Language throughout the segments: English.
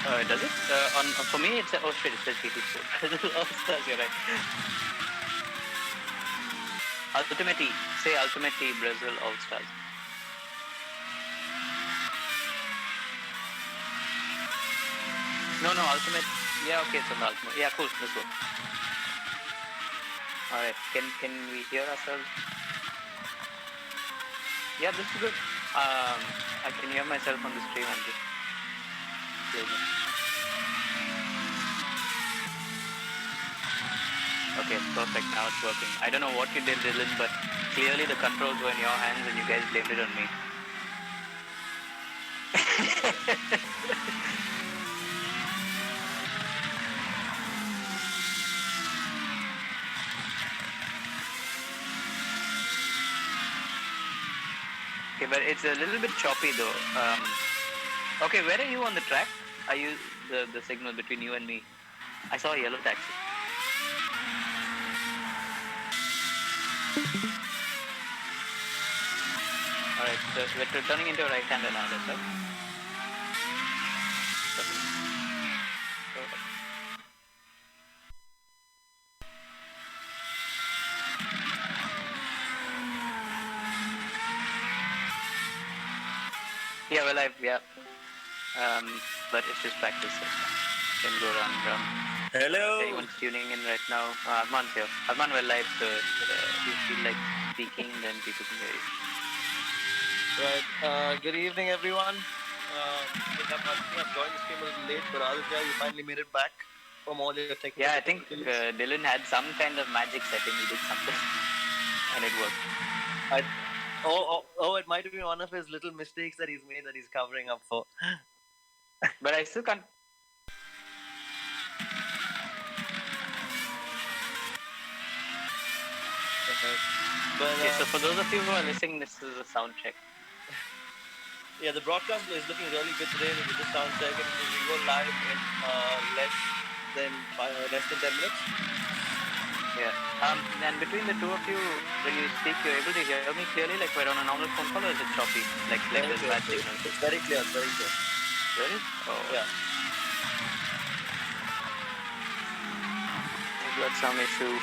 Does it? For me, it's oh shit, it says GT Sport. Brazil All Stars. You're right. UltimateE. Say UltimateE Brazil All Stars. No, Ultimate. Yeah, okay, it's on the Ultimate. Yeah, cool. Let's go. All right. Can we hear ourselves? Yeah, this is good. I can hear myself on the stream and just play it. Okay, perfect. Now it's working. I don't know what you did, Dylan, but clearly the controls were in your hands and you guys blamed it on me. Okay, but it's a little bit choppy though. Okay, where are you on the track? Are you the signal between you and me? I saw a yellow taxi. Alright, so we're turning into a right-hander now, that's right? Perfect. Yeah, well, but it's just practice. So can go round. Hello. Anyone's tuning in right now? Arman's here. Arman, we're live, so if you feel like speaking, then people can hear you. Right. Good evening, everyone. I've joined the stream a little late, but Aditya, you finally made it back from all your technical. Yeah, I think Dylan had some kind of magic setting. He did something, and it worked. It might be one of his little mistakes that he's made that he's covering up for. But I still can't. Okay, so for those of you who are listening, this is a sound check. Yeah, the broadcast is looking really good today with the sound check, and we go live in less than 10 minutes. Yeah. And between the two of you, when you speak, you're able to hear me clearly, like we're on a normal phone call, or is it choppy? Like there's bad signal? It's very clear, very clear. Really? Oh. Yeah. We've got some issue.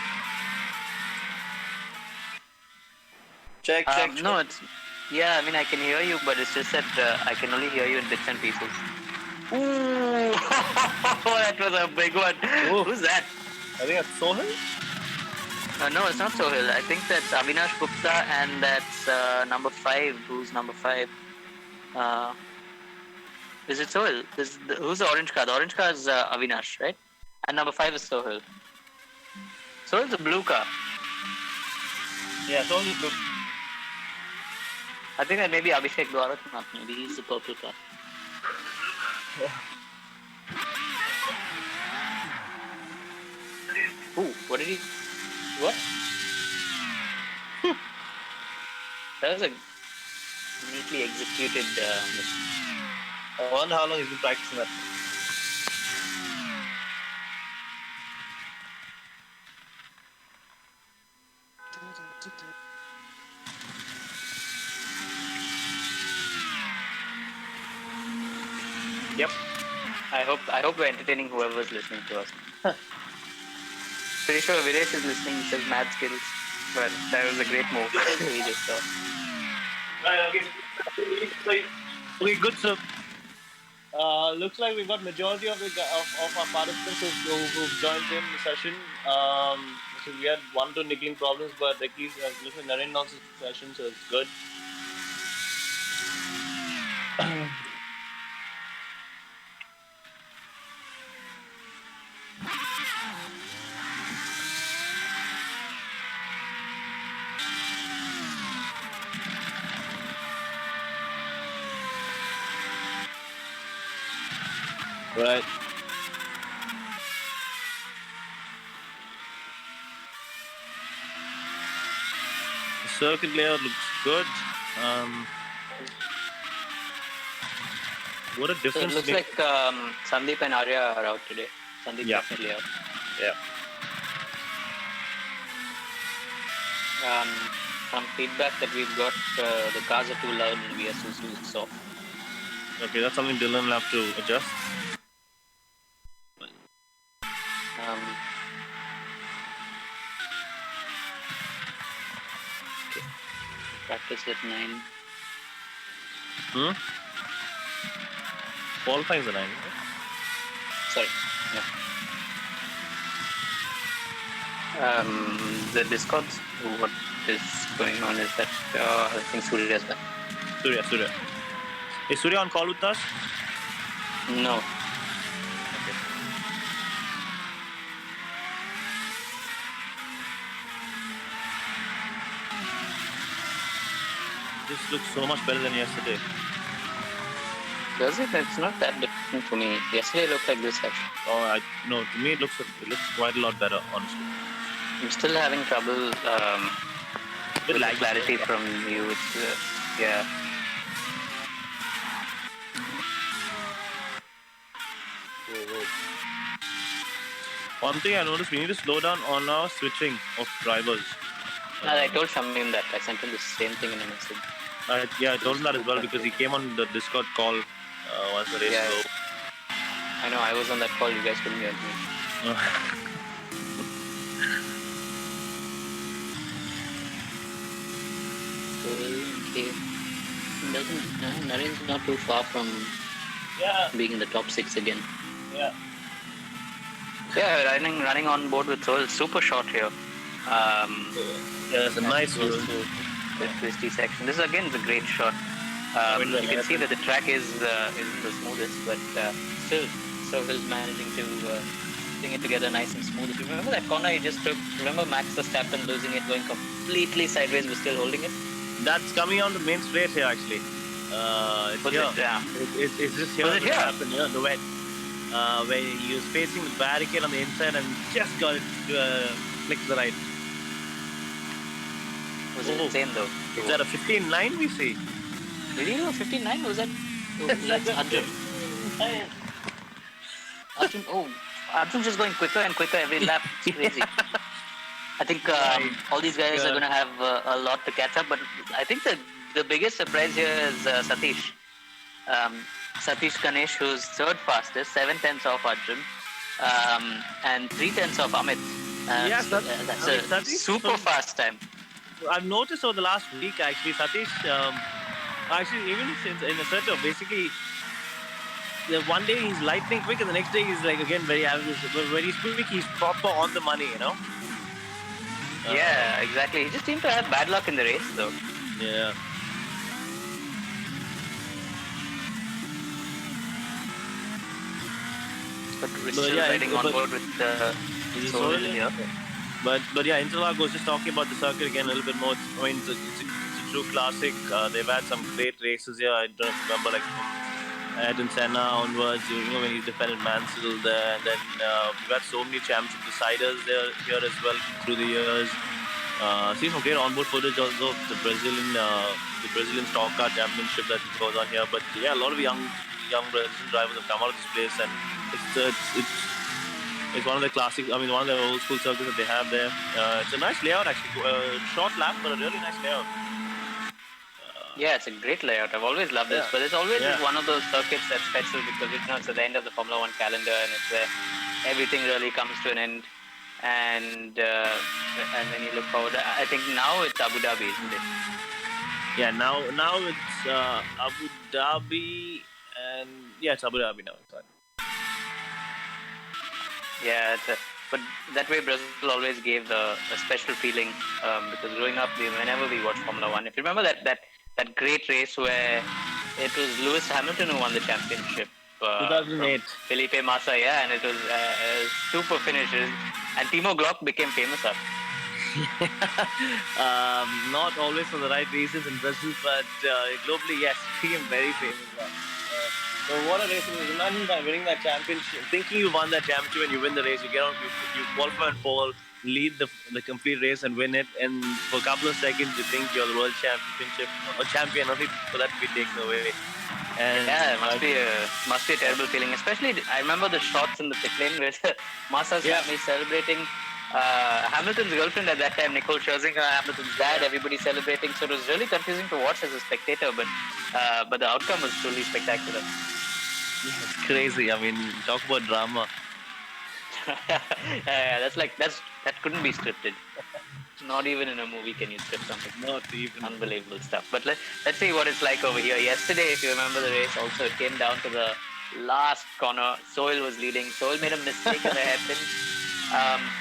Check. No, it's... Yeah, I mean, I can hear you, but it's just that I can only hear you in bits and pieces. Ooh! That was a big one. Ooh. Who's that? I think that's Sohail? No, it's not Sohail. I think that's Avinash Gupta, and that's number 5. Who's number 5? Is it Sohail? Who's the orange car? The orange car is Avinash, right? And number 5 is Sohail. Sohail's a blue car. Yeah, Sohail is blue. I think that maybe Abhishek Dwaratnath. Maybe he's the purple car. Ooh, what did he... What? That was a neatly executed mission. I wonder how long he's been practicing that. Yep. I hope we're entertaining whoever's listening to us. Pretty sure Videsh is listening. He says mad skills, but that was a great move. We just saw. Okay, good. So, looks like we've got majority of our participants who've joined in the session. So we had 1 or 2 niggling problems, but at least looks like Narain announced the session, so it's good. Right. The circuit layout looks good. What a difference. So it looks like Sandeep and Arya are out today. Sandeep definitely out. Yeah. Some feedback that we've got, the cars are too loud and we are too soft. Okay, that's something Dylan will have to adjust. practice at 9. Qualifying the 9. Sorry. Yeah. The Discord, what is going on is that I think Surya's back. Surya. Is Surya on call with us? No. Okay. This looks so much better than yesterday. Does it? It's not that different for me. Yesterday it looked like this actually. Oh, no. To me, it looks quite a lot better, honestly. I'm still having trouble with the clarity from you. It's yeah. Whoa. One thing I noticed, we need to slow down on our switching of drivers. I told Shamim that. I sent him the same thing in a message. I told him that as well because he came on the Discord call once the race was over. I know, I was on that call. You guys couldn't hear me. Okay. Narain's not too far from being in the top 6 again. Yeah. Yeah, running on board with Soul. Super short here. It's a nice goes to the twisty section. This again is a great shot. You can see that the track isn't the smoothest, but still Sohail's managing to string it together nice and smooth. If you remember that corner he just took, remember Max Verstappen losing it, going completely sideways but still holding it? That's coming on the main straight here actually. It's was here. It? Yeah. It's just here. Was it here? Happened, the wet. Where he was facing the barricade on the inside and just got it to flick to the right. Was it insane though? Is that a 15.9 we see? Did he do a 15.9? Was that? That's Arjun. Arjun's just going quicker and quicker every lap. It's crazy. I think all these guys are going to have a lot to catch up, but I think the biggest surprise here is Satish. Satish Ganesh, who's third fastest, 7/10 off Arjun, and 3/10 off Amit. That's a super fast time. I've noticed over the last week actually, Satish, actually even since in a sort of basically, one day he's lightning quick and the next day he's like again very average. But when he's quick, he's proper on the money, Yeah, exactly. He just seemed to have bad luck in the race though. Yeah. But we're still riding on board with Soul here. But yeah, Interlag was just talking about the circuit again a little bit more. I mean, it's a true classic. They've had some great races here. I don't remember like from Ayrton Senna onwards. When he defended Mansell there, and then we've had so many championship deciders here as well through the years. See some great onboard footage also of the Brazilian Stock Car Championship that goes on here. But yeah, a lot of young Brazilian drivers have come out of this place, and it's one of the classic. I mean, one of the old school circuits that they have there. It's a nice layout actually. Short lap, but a really nice layout. Yeah, it's a great layout. I've always loved this, but it's always one of those circuits that's special because it's at the end of the Formula One calendar, and it's where everything really comes to an end. And when you look forward, I think now it's Abu Dhabi, isn't it? Yeah, now it's Abu Dhabi, and it's Abu Dhabi now. Sorry. Yeah, but that way Brazil always gave a special feeling because growing up, whenever we watched Formula One, if you remember that great race where it was Lewis Hamilton who won the championship. 2008. Felipe Massa, and it was a super finish. And Timo Glock became famous after. Not always for the right reasons in Brazil, but globally, yes, became very famous. So what a race it was. Imagine by winning that championship, thinking you won that championship and you win the race, you get on, you qualify and pole, lead the complete race and win it, and for a couple of seconds you think you're the world championship or champion, only for that to be taken away. And it must be a terrible feeling. Especially, I remember the shots in the pit lane where Massa's family celebrating. Hamilton's girlfriend at that time, Nicole Scherzinger, Hamilton's dad, everybody celebrating. So it was really confusing to watch as a spectator, but the outcome was truly spectacular. Yeah, it's crazy. I mean, talk about drama. That couldn't be scripted. Not even in a movie can you script something. Not even. Unbelievable stuff. But let's see what it's like over here. Yesterday, if you remember the race, also it came down to the last corner. Soil was leading. Soil made a mistake in the hairpin.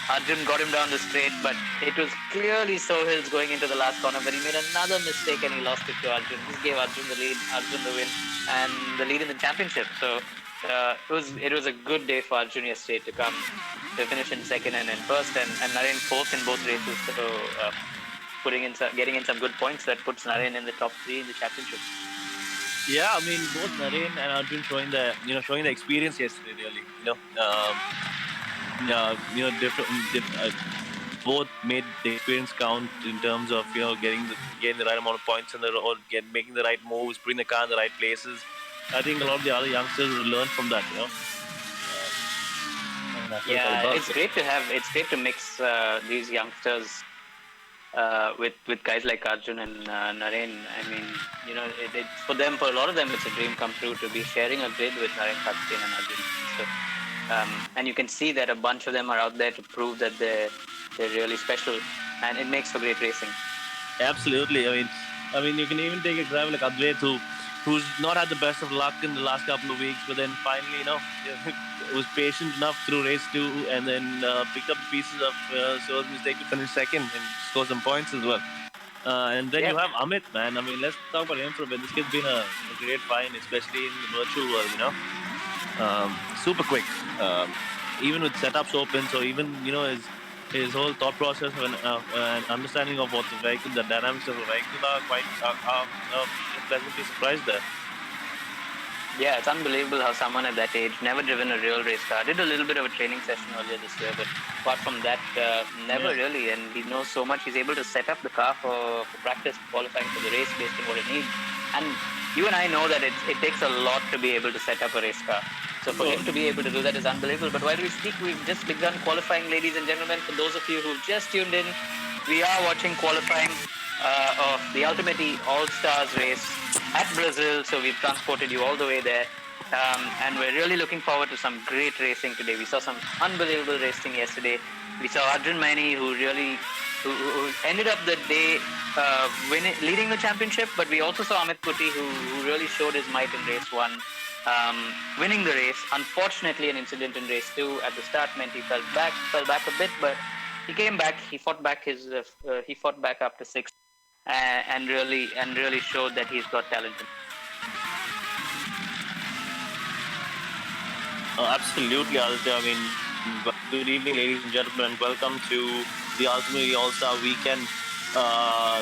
Arjun got him down the straight, but it was clearly Sohail's going into the last corner, but he made another mistake and he lost it to Arjun. This gave Arjun the lead, Arjun the win, and the lead in the championship. So it was a good day for Arjun yesterday to finish in second and in first, and Narain fourth in both races. So getting in some good points that puts Narain in the top 3 in the championship. Yeah, I mean both Narain and Arjun showing the experience yesterday. Really, both made the experience count in terms of getting the right amount of points making the right moves, putting the car in the right places. I think a lot of the other youngsters will learn from that. Yeah, it's great to mix these youngsters with guys like Arjun and Narain. I mean, it's for a lot of them, it's a dream come true to be sharing a grid with Narain Karthikeyan and Arjun. So, and you can see that a bunch of them are out there to prove that they're really special, and it makes for great racing. Absolutely. I mean, you can even take a driver like Advait who's not had the best of luck in the last couple of weeks, but then finally, was patient enough through race 2 and then picked up the pieces of Sohail's mistake to finish second and score some points as well. And then you have Amit, man. I mean, let's talk about him for a bit. This kid's been a great find, especially in the virtual world, super quick. Even with setups open, so even, his whole thought process and understanding of what the dynamics of the vehicle are quite pleasantly surprised there. Yeah, it's unbelievable how someone at that age, never driven a real race car, did a little bit of a training session earlier this year, but apart from that, never really. And he knows so much. He's able to set up the car for practice, qualifying for the race based on what it needs. And you and I know that it takes a lot to be able to set up a race car. So for him to be able to do that is unbelievable. But while we speak, we've just begun qualifying, ladies and gentlemen. For those of you who've just tuned in, we are watching qualifying of the UltimateE All-Stars race at Brazil. So we've transported you all the way there. And we're really looking forward to some great racing today. We saw some unbelievable racing yesterday. We saw Arjun Maini, who ended up the day leading the championship. But we also saw Amit Kuti, who really showed his might in race 1. Winning the race. Unfortunately, an incident in race 2 at the start meant he fell back a bit, but he came back. He fought back up to 6th, and really showed that he's got talent. Absolutely, Aditya. I mean, good evening, ladies and gentlemen. Welcome to the UltimateE All-Star Weekend.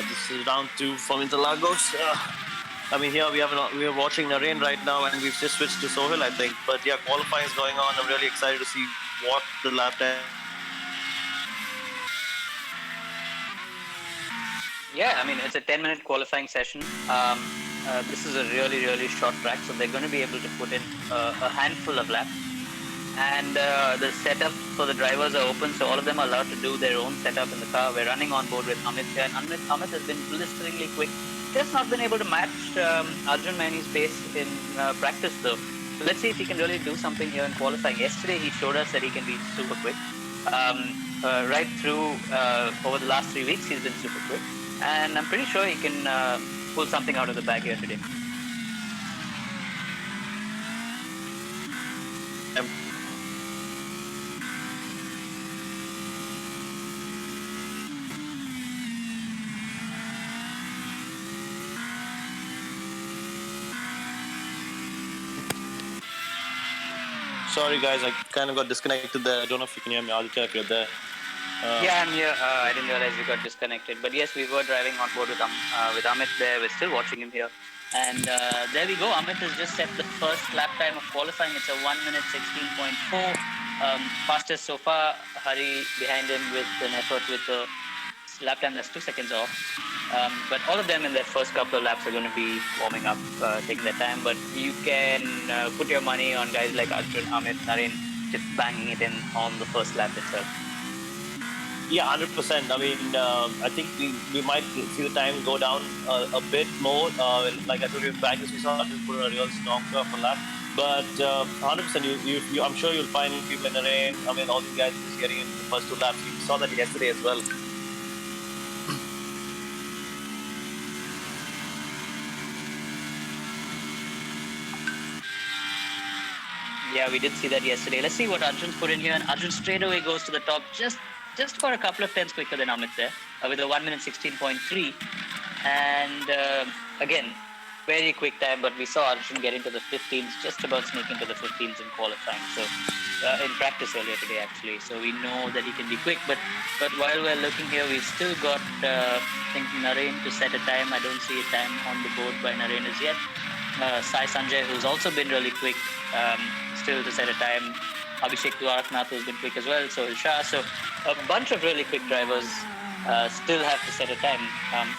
This is round 2 from Interlagos. I mean, here we are watching Narain right now, and we've just switched to Sohail, I think. But yeah, qualifying is going on. I'm really excited to see what the lap time. Yeah, I mean, it's a 10-minute qualifying session. This is a really, really short track, so they're going to be able to put in a handful of laps. And the setup for the drivers are open, so all of them are allowed to do their own setup in the car. We're running on board with Amit here, and Amit has been blisteringly quick. Just not been able to match Arjun Maini's pace in practice though. So let's see if he can really do something here in qualifying. Yesterday he showed us that he can be super quick. Right through over the last 3 weeks he's been super quick. And I'm pretty sure he can pull something out of the bag here today. Sorry guys, I kind of got disconnected there. I don't know if you can hear me, Aditya, if you're there. Yeah, I'm here. I didn't realize we got disconnected. But yes, we were driving on board with Amit there. We're still watching him here. And there we go. Amit has just set the first lap time of qualifying. It's a 1 minute 16.4. Fastest so far. Hari behind him with an effort with a lap time that's 2 seconds off. But all of them in their first couple of laps are going to be warming up, taking their time. But you can put your money on guys like Arjun, Amit, Narain, just banging it in on the first lap itself. Yeah, 100%. I mean, I think we might see the time go down a bit more. Like I told you in practice, we saw Arjun put a real strong curve for lap. But 100%, I'm sure you'll find people in Narain. I mean, all these guys just getting in the first 2 laps. We saw that yesterday as well. Yeah, we did see that yesterday. Let's see what Arjun's put in here. And Arjun straight away goes to the top, just for a couple of tenths quicker than Amit there, with a 1 minute 16.3. And again, very quick time, but we saw Arjun get into the 15s, just about sneak into the 15s in qualifying. So in practice earlier today, actually. So we know that he can be quick. But while we're looking here, we've still got, I think, Narain to set a time. I don't see a time on the board by Narain as yet. Sai Sanjay, who's also been really quick, still to set a time. Abhishek Dwaraknath, who's been quick as well. So Shah. So a bunch of really quick drivers still have to set a time.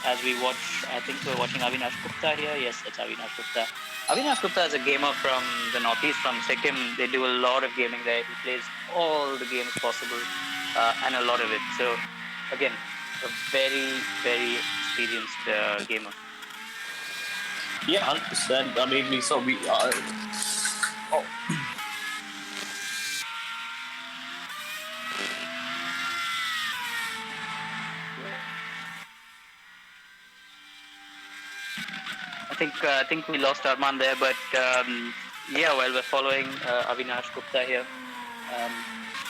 As we watch, I think we're watching Avinash Gupta here. Yes, it's Avinash Gupta. Avinash Gupta is a gamer from the northeast, from Sikkim. They do a lot of gaming there. He plays all the games possible and a lot of it. So again, a very, very experienced gamer. Yeah, 100%. I mean, we saw oh. I think we lost Arman there, but yeah, while we're following Avinash Gupta here,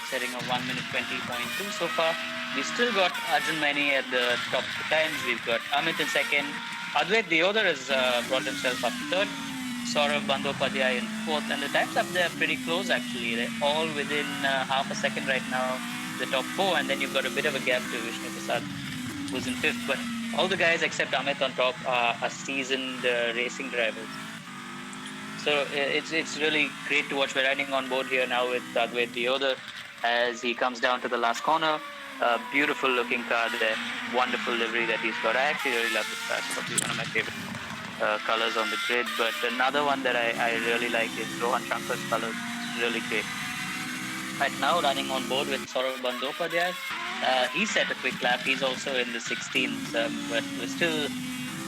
setting a 1 minute 20.2 so far. We still got Arjun Maini at the top of the times. We've got Amit in second. Advait Deodar has brought himself up third. Saurav Bandyopadhyay in fourth, and the times up there are pretty close actually. They're all within half a second right now, the top four, and then you've got a bit of a gap to Vishnu Prasad, who's in fifth. But all the guys except Amit on top are seasoned racing drivers. So it's really great to watch. We're riding on board here now with Advait Deodar as he comes down to the last corner. Beautiful looking car there, wonderful livery that he's got. I actually really love this car. It's probably one of my favorite colors on the grid. But another one that I really like is Rohan Shankar's colors. It's really great. Right now running on board with Saurav Bandyopadhyay. He set a quick lap. He's also in the 16th, but we're still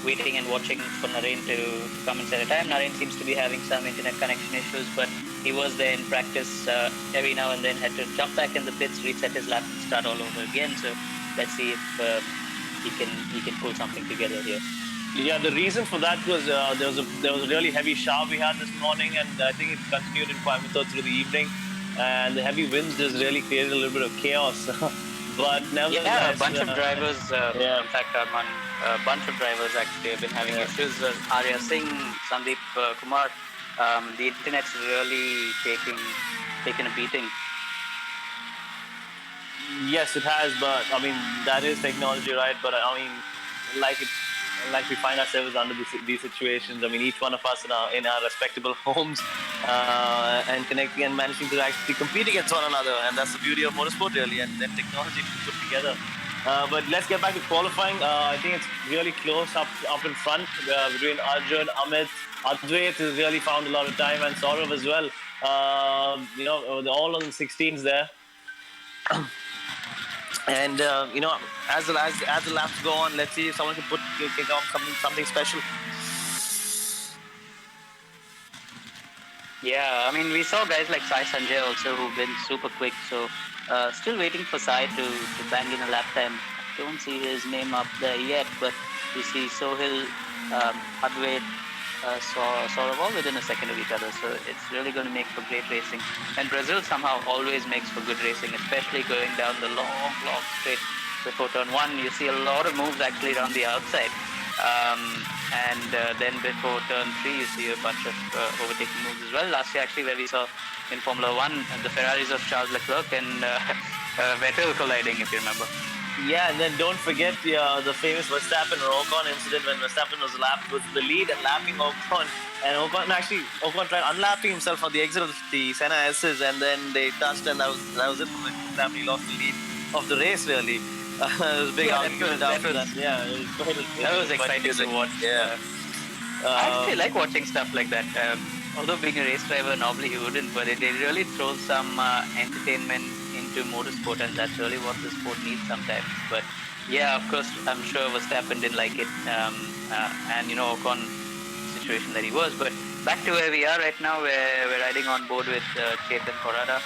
waiting and watching for Narain to come and set a time. Narain seems to be having some internet connection issues, but he was there in practice every now and then, had to jump back in the pits, reset his lap and start all over again. So let's see if he can pull something together here. Yeah, the reason for that was there was a really heavy shower we had this morning, and I think it continued in Coimbatore through the evening. And the heavy winds just really created a little bit of chaos. But nevertheless, yeah, a bunch of drivers. Yeah. In fact, Arman, a bunch of drivers actually have been having issues. Arya Singh, Sandeep Kumar. The internet's really taking a beating. Yes, it has, but I mean that is technology, right? But I mean, like we find ourselves under these situations. I mean, each one of us in our respectable homes and connecting and managing to actually compete against one another, and that's the beauty of motorsport, really, and then technology put together. But let's get back to qualifying. I think it's really close up in front between Arjun, Amit, Advait has really found a lot of time, and Saurav as well. You know, they're all on the 16s there. And you know, as the laps go on, let's see if someone can kick on something special. Yeah, I mean, we saw guys like Sai Sanjay also who've been super quick. So still waiting for Sai to bang in a lap time. Don't see his name up there yet, but you see Sohil, Advait, Saurav all within a second of each other. So it's really going to make for great racing. And Brazil somehow always makes for good racing, especially going down the long straight before turn one. You see a lot of moves actually around the outside. And then before turn 3, you see a bunch of overtaking moves as well. Last year, actually, where we saw in Formula 1, the Ferraris of Charles Leclerc and Vettel colliding, if you remember. Yeah, and then don't forget the famous Verstappen or Ocon incident when Verstappen was lapped with the lead and lapping Ocon. And Ocon tried unlapping himself on the exit of the Senna S's, and then they touched, and that was it for Verstappen. He lost the lead of the race, really. It was a big argument after that. Yeah, that was exciting to watch. Yeah. I actually like watching stuff like that. Although being a race driver, normally he wouldn't, but they really throw some entertainment into motorsport, and that's really what the sport needs sometimes. But yeah, of course, I'm sure Verstappen didn't like it, and you know, Ocon situation that he was. But back to where we are right now, where we're riding on board with Chetan Korada.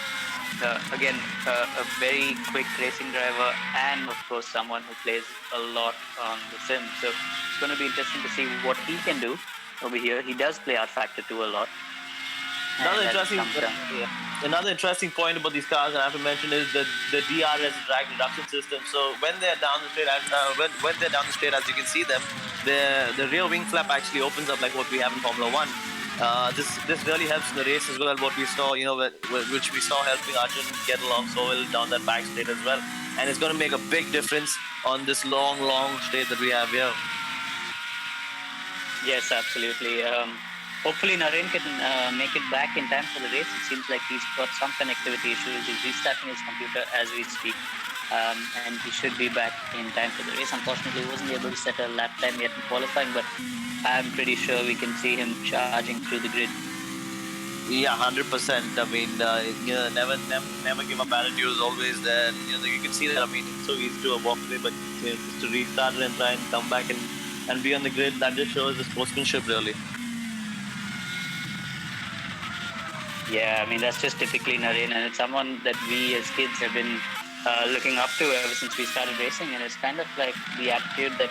Again, a very quick racing driver, and of course someone who plays a lot on the sim. So it's going to be interesting to see what he can do over here. He does play RFactor2 a lot. Another and that interesting, comes down. another interesting point about these cars I have to mention is the DRS, drag reduction system. So when they're down the straight, when they're down the straight, as you can see them, the rear wing flap actually opens up like what we have in Formula One. This really helps in the race as well. What we saw, which we saw helping Arjun get along so well down that back straight as well, and it's going to make a big difference on this long straight that we have here. Yes, absolutely. Hopefully, Narain can make it back in time for the race. It seems like he's got some connectivity issues. He's restarting his computer as we speak, and he should be back in time for the race. Unfortunately, he wasn't able to set a lap time yet in qualifying, but I'm pretty sure we can see him charging through the grid. Yeah, 100%. I mean, never give up attitude is always there. You can see that. I mean, it's so easy to walk away, but just to restart it and try and come back and be on the grid, that just shows the sportsmanship, really. Yeah, I mean, that's just typically Narain, and it's someone that we as kids have been looking up to ever since we started racing, and it's kind of like the attitude that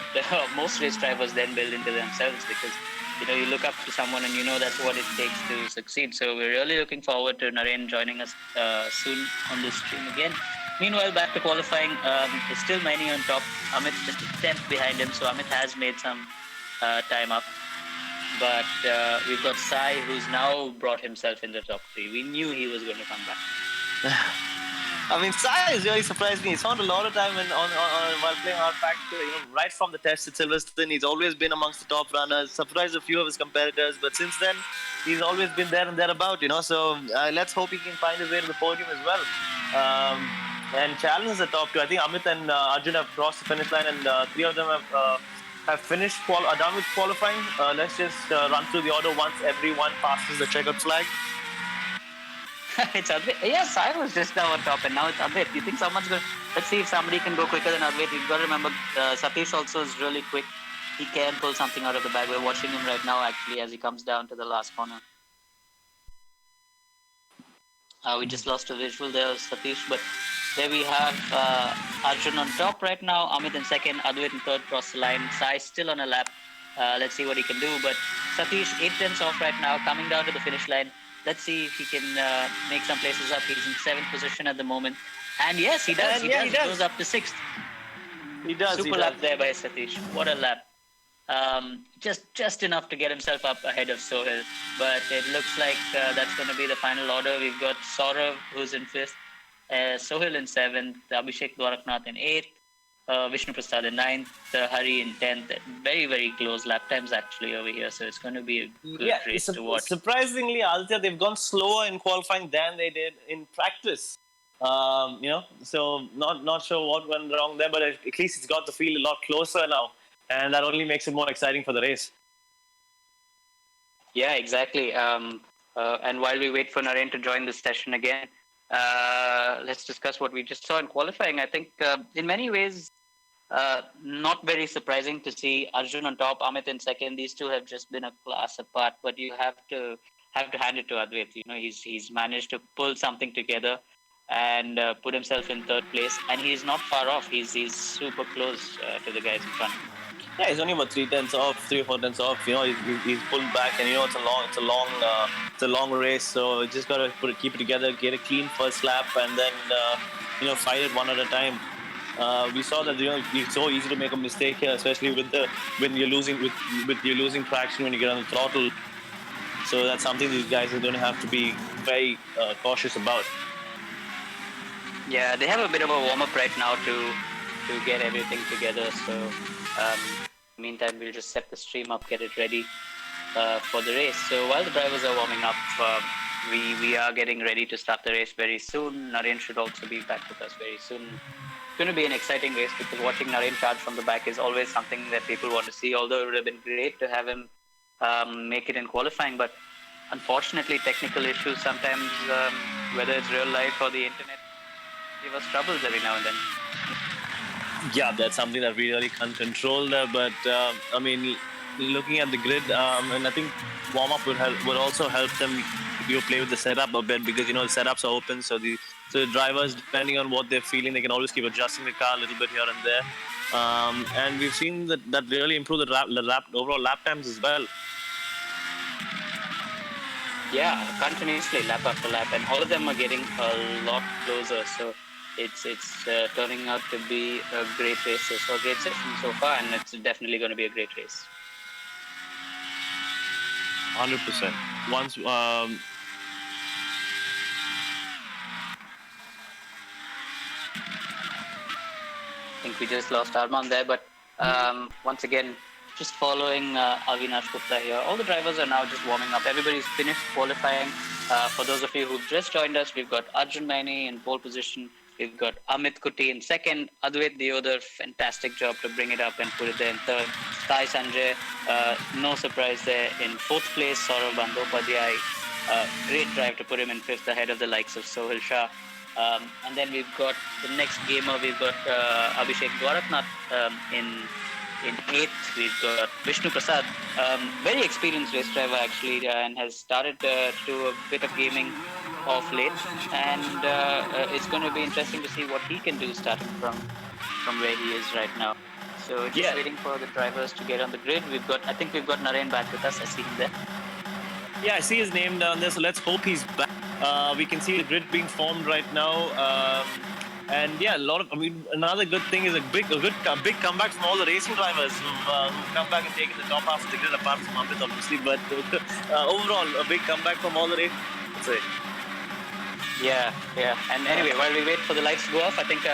most race drivers then build into themselves, because you look up to someone and that's what it takes to succeed. So we're really looking forward to Narain joining us soon on this stream again. Meanwhile, back to qualifying, it's still Maini on top. Amit just a tenth behind him, so Amit has made some time up. But we've got Sai, who's now brought himself in the top 3. We knew he was going to come back. I mean, Sai has really surprised me. He's found a lot of time while playing RFactor. Right from the test at Silverstone, he's always been amongst the top runners. Surprised a few of his competitors, but since then, he's always been there and thereabout. So let's hope he can find his way to the podium as well. And challenge the top 2. I think Amit and Arjun have crossed the finish line, and 3 of them have finished done with qualifying. Let's just run through the order once everyone passes the checkered flag. It's Advait. Yes, I was just now on top, and now it's Advait. You think someone's going to... Let's see if somebody can go quicker than Advait. You've got to remember, Satish also is really quick. He can pull something out of the bag. We're watching him right now, actually, as he comes down to the last corner. We just lost a visual there of Satish, but there we have Arjun on top right now, Amit in second, Advait in third, cross the line. Sai still on a lap. Let's see what he can do. But Satish, 8 tenths off right now, coming down to the finish line. Let's see if he can make some places up. He's in 7th position at the moment. And yes, he does. He goes up to 6th. He does. Super lap there by Satish. What a lap. Just enough to get himself up ahead of Sohail. But it looks like that's going to be the final order. We've got Saurav, who's in 5th. Sohail in 7th. Abhishek Dwaraknath in 8th. Vishnu Prasad in 9th, Hari in 10th. Very, very close lap times actually over here. So it's going to be a good race to watch. Surprisingly, Aditya, they've gone slower in qualifying than they did in practice. So not sure what went wrong there, but at least it's got the field a lot closer now. And that only makes it more exciting for the race. Yeah, exactly. And while we wait for Narain to join this session again, let's discuss what we just saw in qualifying. I think in many ways, not very surprising to see Arjun on top, Amit in second. These two have just been a class apart, but you have to hand it to Advait. He's managed to pull something together and put himself in 3rd place, and he's not far off. He's super close to the guys in front. Yeah, he's only about 3 or 4 tenths off. He's pulled back, and it's a long race. So you just gotta keep it together, get a clean first lap, and then fight it one at a time. We saw that it's so easy to make a mistake here, especially when you're losing traction when you get on the throttle. So that's something these guys are going to have to be very cautious about. Yeah, they have a bit of a warm-up right now to get everything together. So, meantime, we'll just set the stream up, get it ready for the race. So while the drivers are warming up, we are getting ready to start the race very soon. Narain should also be back with us very soon. It's going to be an exciting race because watching Narain charge from the back is always something that people want to see, although it would have been great to have him make it in qualifying. But unfortunately, technical issues sometimes, whether it's real life or the internet, give us troubles every now and then. Yeah, that's something that we really can't control there. But I mean, looking at the grid, and I think warm-up would also help them play with the setup a bit, because the setups are open, so the drivers, depending on what they're feeling, they can always keep adjusting the car a little bit here and there. And we've seen that really improve the overall lap times as well. Yeah, continuously lap after lap, and all of them are getting a lot closer. So it's turning out to be a great race, so a great session so far, and it's definitely going to be a great race. 100%. Once I think we just lost Arman there, but once again, just following Avinash Gupta here. All the drivers are now just warming up. Everybody's finished qualifying. For those of you who've just joined us, we've got Arjun Maini in pole position. We've got Amit Kuti in second. Advait Diodar, fantastic job to bring it up and put it there in third. Sai Sanjay, no surprise there in fourth place. Saurav Bandyopadhyay, great drive to put him in fifth ahead of the likes of Sohil Shah. And then we've got the next gamer. We've got Abhishek Dwaraknath in eighth. We've got Vishnu Prasad, very experienced race driver actually, and has started to do a bit of gaming of late. And it's going to be interesting to see what he can do starting from where he is right now. So just waiting for the drivers to get on the grid. I think we've got Narain back with us. I see him there. Yeah, I see his name down there, so let's hope he's back. We can see the grid being formed right now. And yeah, another good thing is a big comeback from all the racing drivers who've come back and taken the top half of the grid, apart from Amit, obviously. But overall, a big comeback from all the racing. That's it. Yeah. And anyway, while we wait for the lights to go off, I think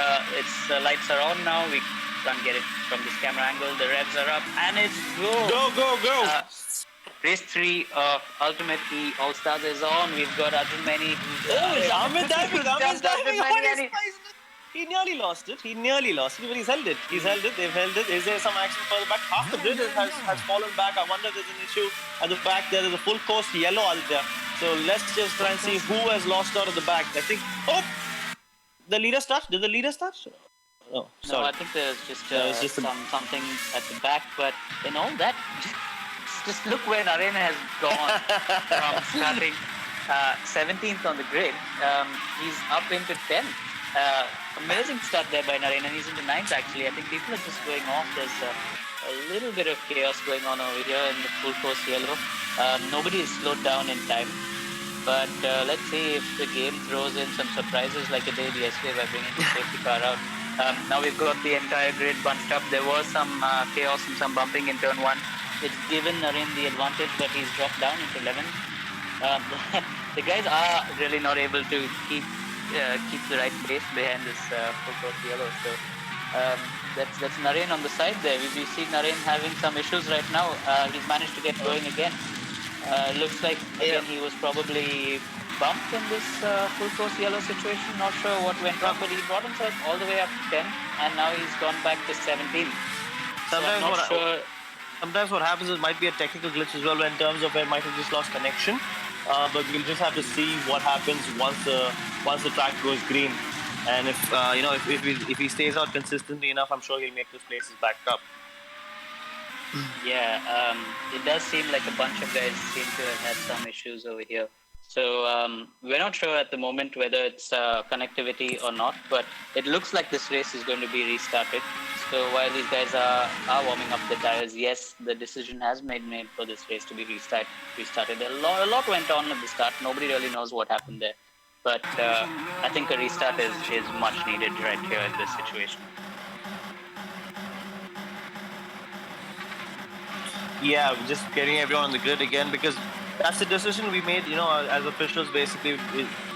lights are on now. We can't get it from this camera angle. The revs are up, and it's go. Go! Race 3 of UltimateE All Stars is on. We've got Arjun Maini. Amit diving. He nearly lost it, but he's held it. They've held it. Is there some action further back? Half the grid has fallen back. I wonder if there's an issue at the back there. There's a full course yellow out there. So let's just try and see who has lost out at the back. I think, the leader start? Did the leader start? Oh, sorry. No, I think there's just something at the back, but in all that, just look where Narain has gone from starting 17th on the grid. He's up into 10th. Amazing start there by Narain, and he's into 9th actually. I think people are just going off. There's a little bit of chaos going on over here in the full course yellow. Nobody is slowed down in time. But let's see if the game throws in some surprises like it did yesterday by bringing the safety car out. Now we've got the entire grid bunched up. There was some chaos and some bumping in turn 1. It's given Narain the advantage, but he's dropped down into 11th. The guys are really not able to keep the right pace behind this full course yellow. So that's Narain on the side there. We see Narain having some issues right now. He's managed to get going again. Looks like again he was probably bumped in this full course yellow situation. Not sure what went wrong, but he brought himself all the way up to 10, and now he's gone back to 17. Sometimes what happens is it might be a technical glitch as well in terms of it might have just lost connection. But we'll just have to see what happens once the track goes green. And if he stays out consistently enough, I'm sure he'll make those places back up. Yeah, it does seem like a bunch of guys seem to have had some issues over here. So we're not sure at the moment whether it's connectivity or not, but it looks like this race is going to be restarted. So while these guys are warming up the tires, yes, the decision has been made for this race to be restarted. A lot went on at the start. Nobody really knows what happened there. But I think a restart is much needed right here in this situation. Yeah, just getting everyone on the grid again, because that's the decision we made, as officials, basically,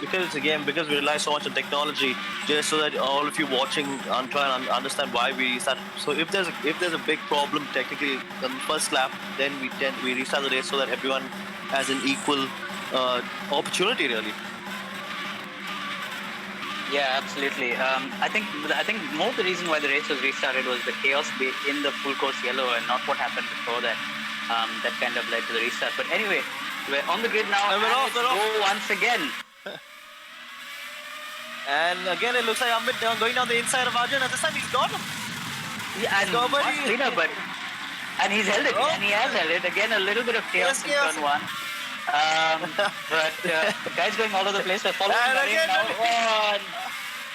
because we rely so much on technology, just so that all of you watching try and understand why we restart. So if there's a big problem technically on the first lap, then we restart the race so that everyone has an equal opportunity, really. Yeah, absolutely. I think more the reason why the race was restarted was the chaos in the full course yellow, and not what happened before that. That kind of led to the restart. But anyway, we're on the grid now, and let's go once again. And again, it looks like Amit going down the inside of Arjun. At this time, he's got him. Yeah, and he's held it, and he has held it. Again, a little bit of chaos in turn 1. But the guys going all over the place. We're following Narain now.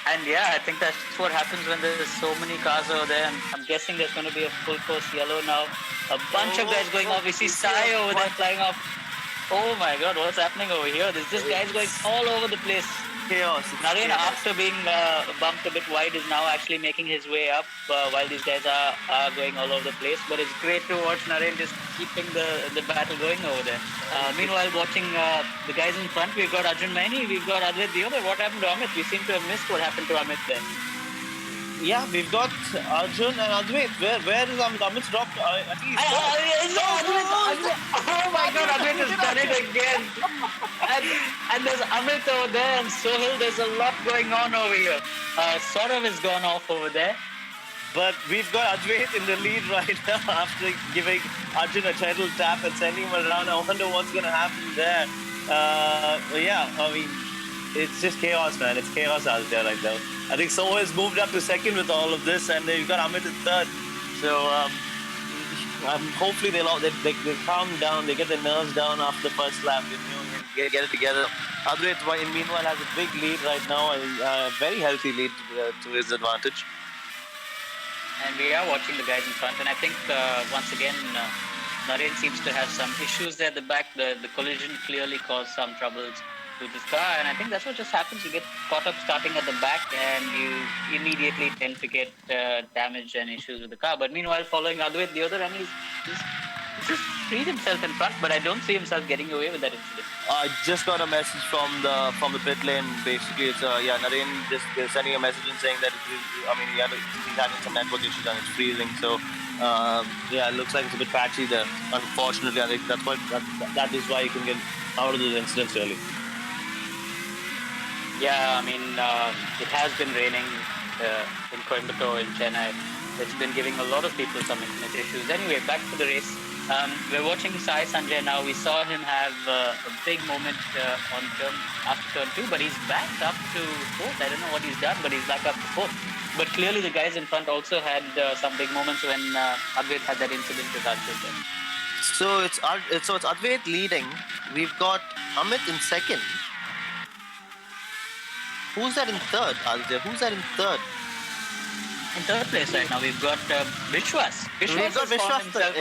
And yeah, I think that's what happens when there's so many cars over there. And I'm guessing there's going to be a full course yellow now. A bunch of guys going off. We see Sai over there flying off. Oh my God, what's happening over here? This guy's going all over the place. Chaos. Narain, after being bumped a bit wide, is now actually making his way up while these guys are going all over the place. But it's great to watch Narain just keeping the battle going over there. Meanwhile, watching the guys in front, we've got Arjun Maini, we've got Advait the other. What happened to Amit? We seem to have missed what happened to Amit there. Yeah, we've got Arjun and Advait. Where is Amit? Amit's dropped at least. Oh my God, Advait has done it again. And there's Amit over there and Sohil. There's a lot going on over here. Saurav has gone off over there. But we've got Advait in the lead right now after giving Arjun a gentle tap and sending him around. I wonder what's going to happen there. Yeah, I mean, it's just chaos, man. It's chaos out there right now. I think Soho has moved up to second with all of this, and you've got Amit in third. So hopefully they calm down, they get their nerves down after the first lap, and get it together. Advait, meanwhile, has a big lead right now, a very healthy lead to his advantage. And we are watching the guys in front, and I think once again, Narain seems to have some issues there at the back. The collision clearly caused some troubles to this car, and I think that's what just happens. You get caught up starting at the back, and you immediately tend to get damage and issues with the car. But meanwhile, following Advait the other, and he's just freed himself in front, but I don't see himself getting away with that incident. I just got a message from the pit lane. Basically, it's Narain just sending a message and saying that he's having some network issues and it's freezing. So it looks like it's a bit patchy there. Unfortunately, I think that is why you can get out of those incidents early. Yeah, I mean, it has been raining in Coimbatore, in Chennai. It's been giving a lot of people some internet issues. Anyway, back to the race. We're watching Sai Sanjay now. We saw him have a big moment after turn 2, but he's back up to 4th. I don't know what he's done, but he's back up to 4th. But clearly the guys in front also had some big moments when Advait had that incident with Arjun. So it's Advait leading. We've got Amit in second. Who's that in third, Aditya? Who's that in third? In third place right now, we've got Vishwas. We've got Vishwas third.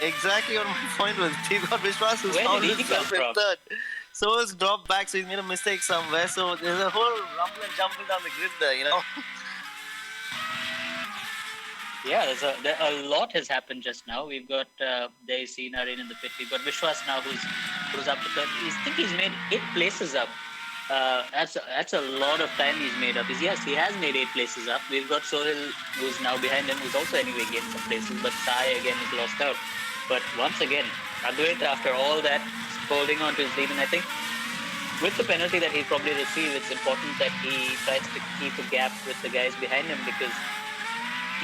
Exactly what my point was. We've got Vishwas who's found himself in third. So it's dropped back, so he's made a mistake somewhere. So there's a whole rumble and jumble down the grid there, Yeah, a lot has happened just now. We've got there you see Narain in the pit. We've got Vishwas now who's up to third. I think he's made 8 places up. That's a lot of time he's made up. Yes, he has made 8 places up. We've got Sohil who's now behind him, who's also anyway gained some places, but Sai again is lost out. But once again, Advait, after all that, holding on to his lead, and I think with the penalty that he'll probably receive, it's important that he tries to keep a gap with the guys behind him, because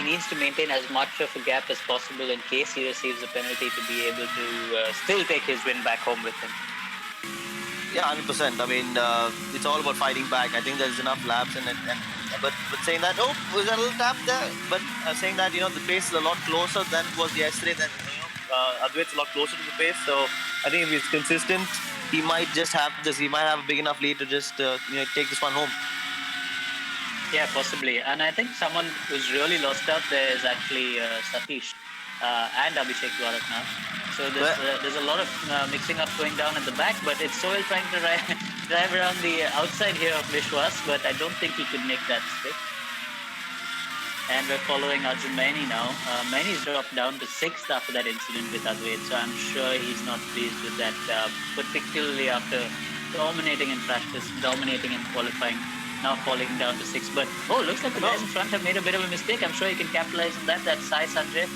he needs to maintain as much of a gap as possible in case he receives a penalty to be able to still take his win back home with him. Yeah, 100%. I mean, it's all about fighting back. I think there's enough laps in it. But saying that, was that a little tap there? But saying that, the pace is a lot closer than it was yesterday. Then, Advait's a lot closer to the pace. So I think if he's consistent, he might just have this. He might have a big enough lead to just, take this one home. Yeah, possibly. And I think someone who's really lost out there is actually Satish and Abhishek Dwarak now. So there's a lot of mixing up going down at the back, but it's Sohil trying to drive around the outside here of Vishwas, but I don't think he could make that stick. And we're following Arjun Maini now. Maini's dropped down to 6th after that incident with Advait, so I'm sure he's not pleased with that, particularly after dominating in practice, dominating in qualifying, now falling down to 6th. But, looks like the guys in front have made a bit of a mistake. I'm sure he can capitalize on that. That's Sai Sanjay.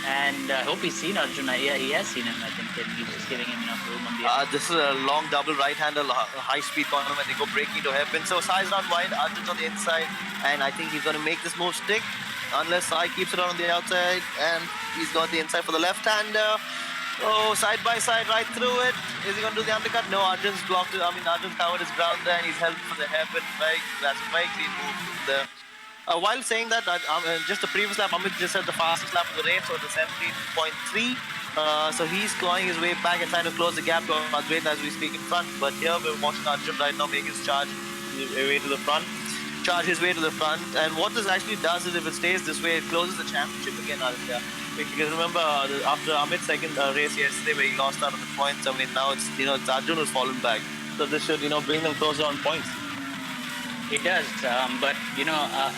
And I hope he's seen Arjun. Yeah, he has seen him, I think, and he's just giving him enough room on the end. This is a long double right-hander, high-speed corner when they go breaking to hairpin. So Sai's not wide, Arjun's on the inside, and I think he's going to make this move stick unless Sai keeps it on the outside, and he's got the inside for the left-hander. Side by side, right through it. Is he going to do the undercut? No, Arjun's blocked it. Arjun's covered his ground there, and he's held for the hairpin. That's a very clean move there. While saying that, just the previous lap, Amit just said the fastest lap of the race was the 17.3. So he's clawing his way back and trying to close the gap to Advait as we speak in front. But here we're watching Arjun right now make his charge his way to the front. And what this actually does is, if it stays this way, it closes the championship again, Aditya. Because remember, after Amit's second race yesterday where he lost out on the points, I mean, now it's Arjun who's fallen back. So this should, bring them closer on points. It does, but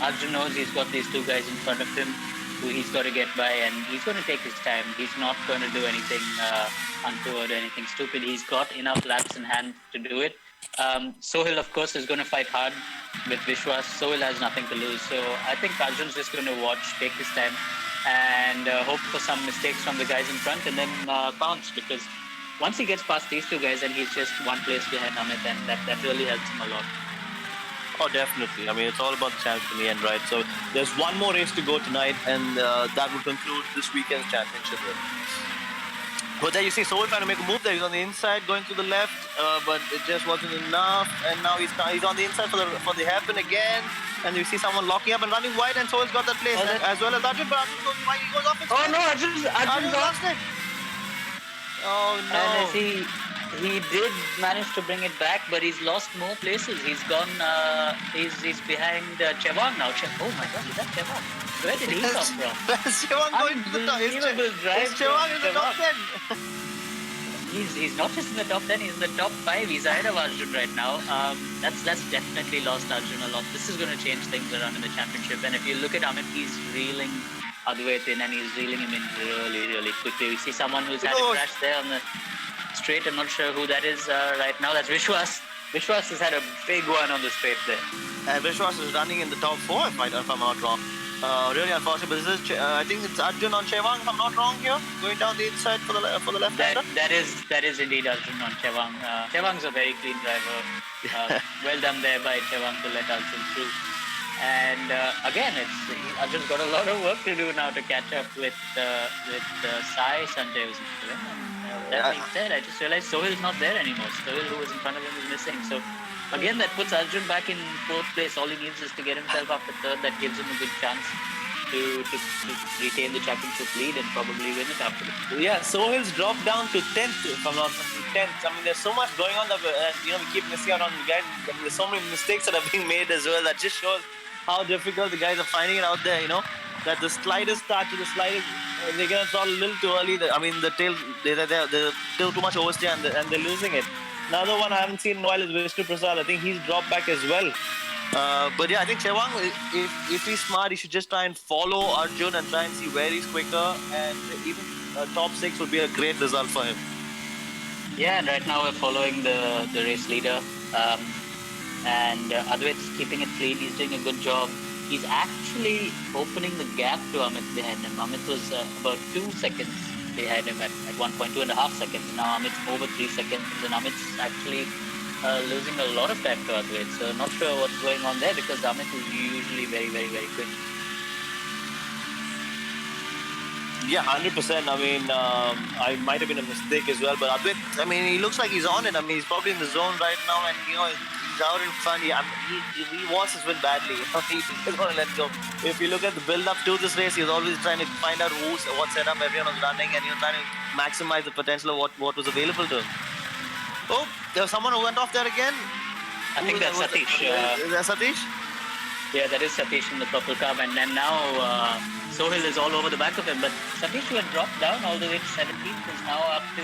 Arjun knows he's got these two guys in front of him who he's got to get by, and he's going to take his time. He's not going to do anything untoward or anything stupid. He's got enough laps in hand to do it. Sohail, of course, is going to fight hard with Vishwas. Sohail has nothing to lose, so I think Arjun's just going to watch, take his time, and hope for some mistakes from the guys in front, and then pounce, because once he gets past these two guys, and he's just one place behind Amit, and that really helps him a lot. Oh, definitely. I mean, it's all about the chance in the end, right? So there's one more race to go tonight, and that will conclude this weekend's championship. But there you see Sohail trying to make a move there. He's on the inside, going to the left, but it just wasn't enough. And now he's on the inside for the hairpin again. And you see someone locking up and running wide, and Sohail's got that place as well as Arjun. But Arjun goes wide, he goes off his no, Arjun lost it. Oh no! And he did manage to bring it back, but he's lost more places. He's gone. He's behind Chevang now. Oh my God, is that Chevang? Where did he come from? Where's Chevang going to the top? Is Chevang in the top 10? He's not just in the top 10. He's in the top 5. He's ahead of Arjun right now. That's definitely lost Arjun a lot. This is going to change things around in the championship. And if you look at Amit, he's reeling Advait in, and he's reeling him in really, really quickly. We see someone who's had a crash there on the straight. I'm not sure who that is right now. That's Vishwas. Vishwas has had a big one on the straight there. And Vishwas is running in the top 4, if I'm not wrong. Really unfortunate, but this is, I think it's Arjun on Chevang, if I'm not wrong here, going down the inside for the left-hander. That is indeed Arjun on Chevang. Chevang's a very clean driver. Well done there by Chevang to let Arjun through. And again, Arjun's got a lot of work to do now to catch up with Sai, Sanjay, that being said, I just realized Sohail's not there anymore. Sohail, who was in front of him, is missing. So again, that puts Arjun back in 4th place. All he needs is to get himself up to 3rd. That gives him a good chance to retain the championship lead and probably win it after this. Yeah, Sohail's dropped down to 10th, if I'm not wrong, 10th. I mean, there's so much going on that we keep missing out on the guys. I mean, there's so many mistakes that are being made as well. That just shows how difficult the guys are finding it out there. That the slightest start to the slightest, they're gonna start a little too early. I mean, the tail, they're still too much overstay and they're losing it. Another one I haven't seen in a while is Vishnu Prasad. I think he's dropped back as well. But yeah, I think Chevang, if he's smart, he should just try and follow Arjun and try and see where he's quicker. And even top 6 would be a great result for him. Yeah, and right now we're following the race leader. And Advait's keeping it clean. He's doing a good job. He's actually opening the gap to Amit behind him. Amit was about 2 seconds behind him at one point, 2.5 seconds. Now Amit's over 3 seconds, and Amit's actually losing a lot of time to Advait. So not sure what's going on there, because Amit is usually very, very, very quick. Yeah, 100%. I mean, I might have been a mistake as well, but Advait, I mean, he looks like he's on it. I mean, he's probably in the zone right now, and he's out in front. He wants his win badly. He doesn't want to let go. If you look at the build-up to this race, he's always trying to find out what setup everyone was running, and trying to maximize the potential of what was available to him. Oh, there was someone who went off there again. I think that's Satish. Is that Satish? Yeah, that is Satish in the purple car, and then now Sohail is all over the back of him. But Satish, who had dropped down all the way to 17th, is now up to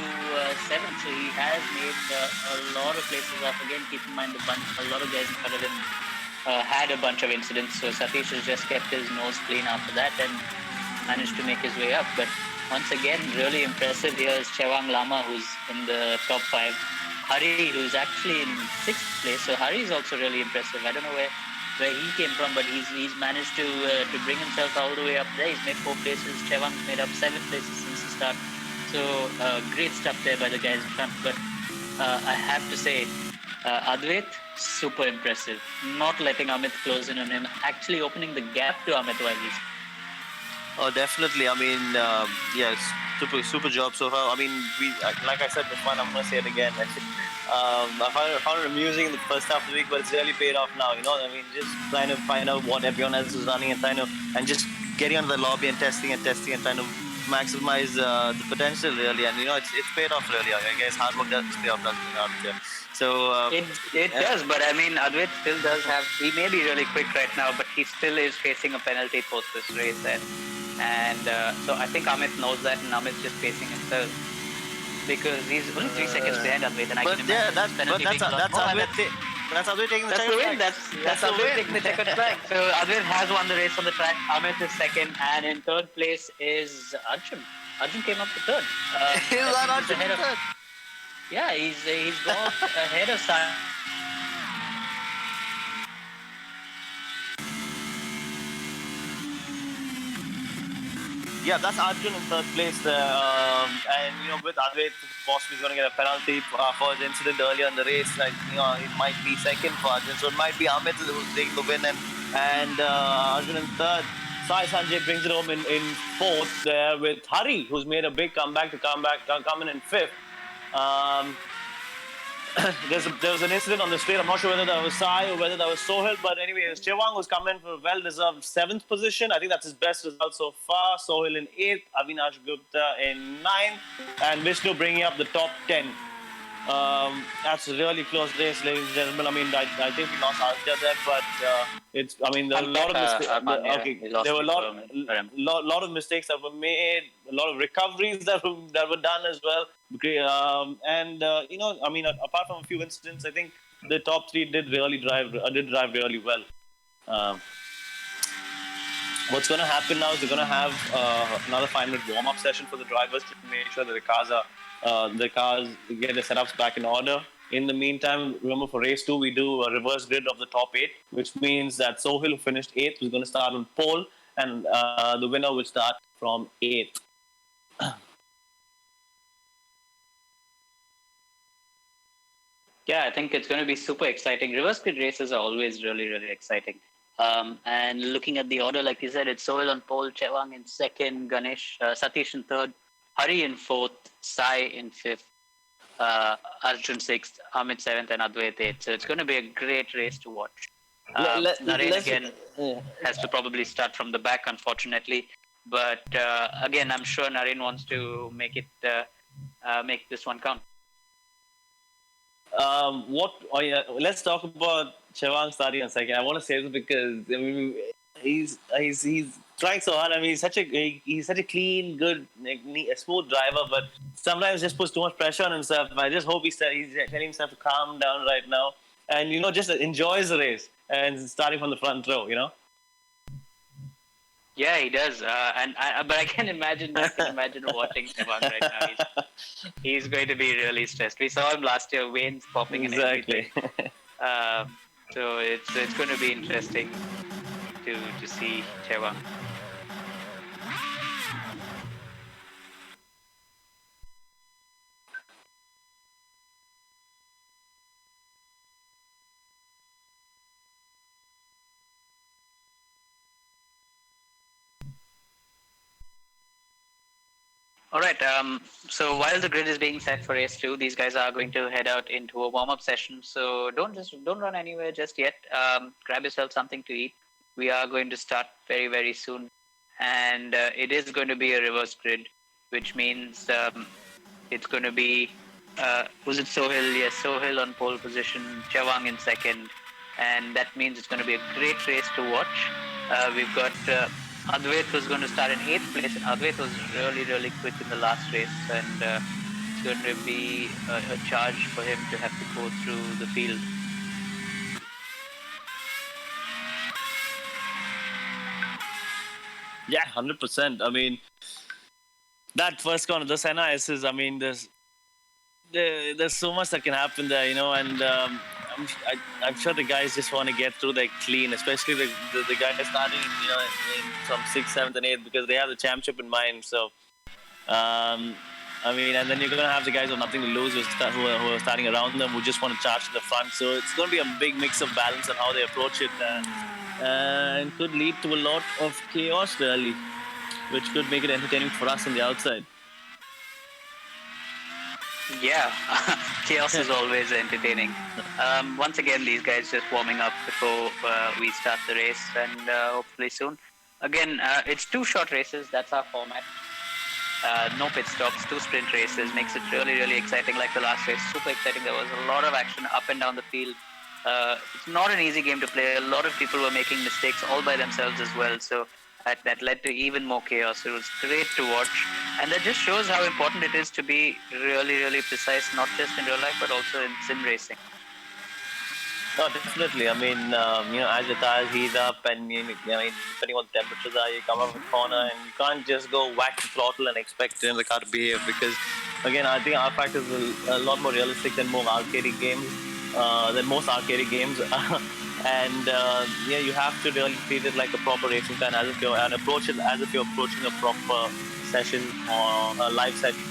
7th. So he has made a lot of places off. Again, keep in mind a lot of guys in front of him had a bunch of incidents. So Satish has just kept his nose clean after that and managed to make his way up. But once again, really impressive here is Chevang Lama, who's in the top 5. Hari, who's actually in 6th place. So Hari is also really impressive. I don't know where he came from, but he's managed to bring himself all the way up there. He's made 4 places. Chevang's made up 7 places since the start. So great stuff there by the guys in front. But I have to say, Advait, super impressive. Not letting Amit close in on him, actually opening the gap to Amit while he's... Oh, definitely. I mean, yes, super job so far. I mean, like I said before, and I'm going to say it again. I found it amusing in the first half of the week, but it's really paid off now. I mean, just trying to find out what everyone else is running and just getting into the lobby and testing and trying to maximize the potential really. And it's paid off really. I guess hard work does pay off, doesn't it? So it does, but I mean, Advait still does have. He may be really quick right now, but he still is facing a penalty post this race, and And so I think Amit knows that, and Amit's just pacing himself because he's only 3 seconds behind Advait, and I can imagine that's Advait. That's Advait taking the that's checkered the flag. win. That's the Advait win. taking the checkered flag. So Advait has won the race on the track. Amit is second, and in third place is Arjun. Arjun came up to third. Is that Arjun in third? Yeah, he's got ahead of Sai. Yeah, that's Arjun in third place there. And, with Advait, possibly he's going to get a penalty for his incident earlier in the race. Like, it might be second for Arjun. So it might be Amit who's taking the win and Arjun in third. Sai Sanjay brings it home in fourth there with Hari, who's made a big comeback to come in fifth. There was an incident on the straight. I'm not sure whether that was Sai or whether that was Sohail, but anyway, it was Chewang who's come in for a well-deserved 7th position. I think that's his best result so far. Sohail in 8th, Avinash Gupta in 9th, and Vishnu bringing up the top 10. That's a really close race, ladies and gentlemen. I mean, I think we lost Aditya there, but there were a lot of mistakes. There were a lot of mistakes that were made, a lot of recoveries that were done as well. Apart from a few incidents, I think the top 3 did drive really well. What's going to happen now is they're going to have another 5-minute warm-up session for the drivers to make sure that the cars get the setups back in order. In the meantime, remember for race 2, we do a reverse grid of the top 8, which means that Sohail, who finished 8th, is going to start on pole, and the winner will start from 8th. Yeah, I think it's going to be super exciting. Reverse grid races are always really, really exciting. And looking at the order, like you said, it's Sohail on pole, Chewang in second, Ganesh, Satish in third, Hari in fourth, Sai in fifth, Arjun sixth, Amit seventh, and Advait eighth. So it's going to be a great race to watch. Narain again has to probably start from the back, unfortunately. But again, I'm sure Narain wants to make this one count. Let's talk about Chewang starting in second. I want to say this because he's trying so hard. I mean, he's such a clean, good, smooth driver, but sometimes just puts too much pressure on himself. I just hope he's telling himself to calm down right now and just enjoys the race and starting from the front row. Yeah, he does. But I can imagine watching Chewang right now. He's going to be really stressed. We saw him last year, veins popping and everything. So it's going to be interesting to see Chewang. All right. So while the grid is being set for race 2, these guys are going to head out into a warm-up session. So don't run anywhere just yet. Grab yourself something to eat. We are going to start very, very soon, and it is going to be a reverse grid, which means it's going to be was it Sohail? Yes, Sohail on pole position, Chewang in second, and that means it's going to be a great race to watch. We've got Advait was going to start in 8th place, and Advait was really, really quick in the last race, and it's going to be a charge for him to have to go through the field. Yeah, 100%. I mean, that first corner, the Senna S's, I mean, there's so much that can happen there, and I'm sure the guys just want to get through there clean, especially the guys starting, from 6th, 7th, and 8th, because they have the championship in mind. So, and then you're going to have the guys with nothing to lose who are starting around them, who just want to charge to the front. So it's going to be a big mix of balance on how they approach it, and could lead to a lot of chaos early, which could make it entertaining for us on the outside. Yeah, chaos is always entertaining. Once again, these guys just warming up before we start the race, and hopefully soon. Again, it's 2 short races. That's our format. No pit stops, 2 sprint races. Makes it really, really exciting like the last race. Super exciting. There was a lot of action up and down the field. It's not an easy game to play. A lot of people were making mistakes all by themselves as well. So that led to even more chaos. It was great to watch, and that just shows how important it is to be really, really precise, not just in real life but also in sim racing. No, definitely. I mean, as the tires heat up and, depending on the temperatures are, you come up a corner and you can't just go whack the throttle and expect the car to behave because, again, I think RFactor is a lot more realistic than most arcade games, and, you have to really treat it like a proper racing car and approach it as if you're approaching a proper session or a live session.